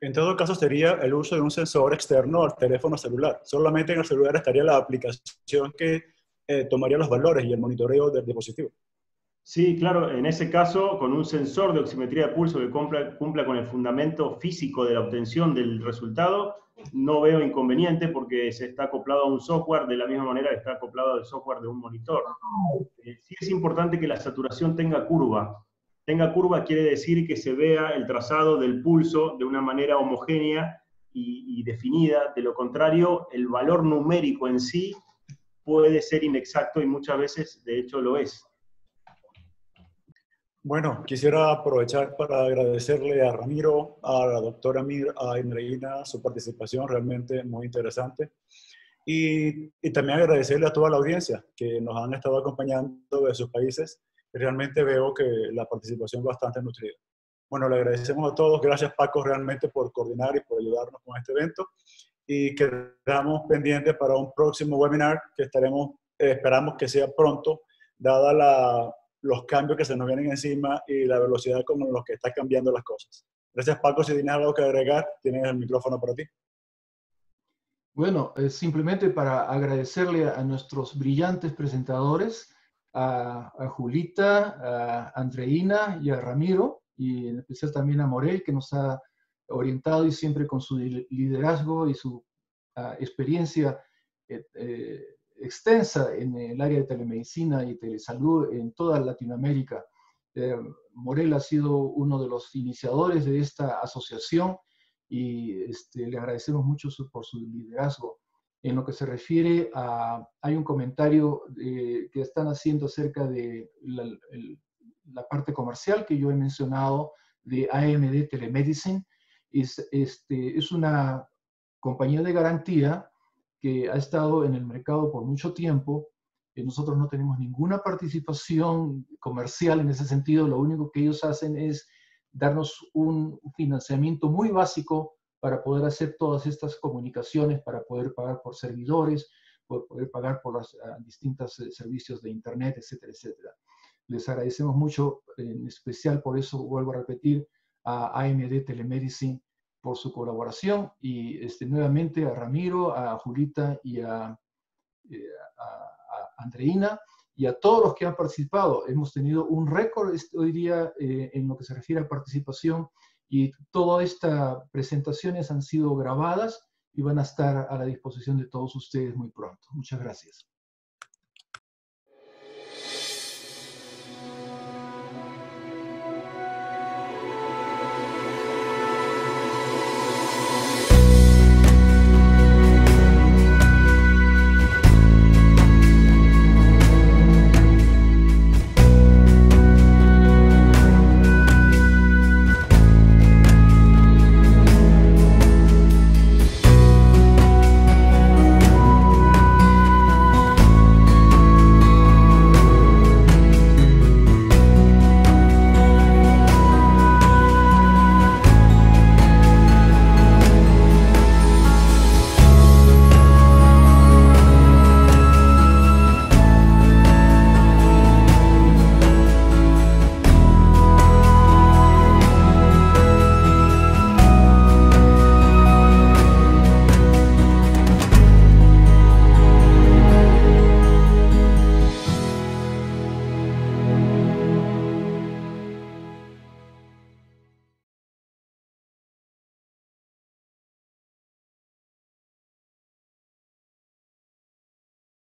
En todo caso sería el uso de un sensor externo al teléfono celular. Solamente en el celular estaría la aplicación que tomaría los valores y el monitoreo del dispositivo. Sí, claro, en ese caso, con un sensor de oximetría de pulso que cumpla con el fundamento físico de la obtención del resultado, no veo inconveniente porque se está acoplado a un software de la misma manera que está acoplado al software de un monitor. Sí es importante que la saturación tenga curva. Tenga curva quiere decir que se vea el trazado del pulso de una manera homogénea y definida. De lo contrario, el valor numérico en sí puede ser inexacto y muchas veces, de hecho, lo es. Bueno, quisiera aprovechar para agradecerle a Ramiro, a la doctora Mir, a Andreina su participación realmente muy interesante. Y también agradecerle a toda la audiencia que nos han estado acompañando de sus países. Realmente veo que la participación es bastante nutrida. Bueno, le agradecemos a todos. Gracias, Paco, realmente por coordinar y por ayudarnos con este evento. Y quedamos pendientes para un próximo webinar que esperamos que sea pronto, dada los cambios que se nos vienen encima y la velocidad con los que están cambiando las cosas. Gracias, Paco. Si tienes algo que agregar, tienes el micrófono para ti. Bueno, simplemente para agradecerle a nuestros brillantes presentadores, a Julita, a Andreina y a Ramiro, y en especial también a Morel, que nos ha orientado y siempre con su liderazgo y su experiencia extensa en el área de telemedicina y telesalud en toda Latinoamérica. Morel ha sido uno de los iniciadores de esta asociación y le agradecemos mucho por su liderazgo. En lo que se refiere a, hay un comentario que están haciendo acerca de la parte comercial que yo he mencionado de AMD Telemedicine. Es una compañía de garantía que ha estado en el mercado por mucho tiempo. Nosotros no tenemos ninguna participación comercial en ese sentido. Lo único que ellos hacen es darnos un financiamiento muy básico para poder hacer todas estas comunicaciones, para poder pagar por servidores, poder pagar por los distintos servicios de Internet, etcétera, etcétera. Les agradecemos mucho, en especial por eso, vuelvo a repetir, a AMD Telemedicine por su colaboración y nuevamente a Ramiro, a Julita y a Andreina y a todos los que han participado. Hemos tenido un récord hoy día en lo que se refiere a participación y todas estas presentaciones han sido grabadas y van a estar a la disposición de todos ustedes muy pronto. Muchas gracias.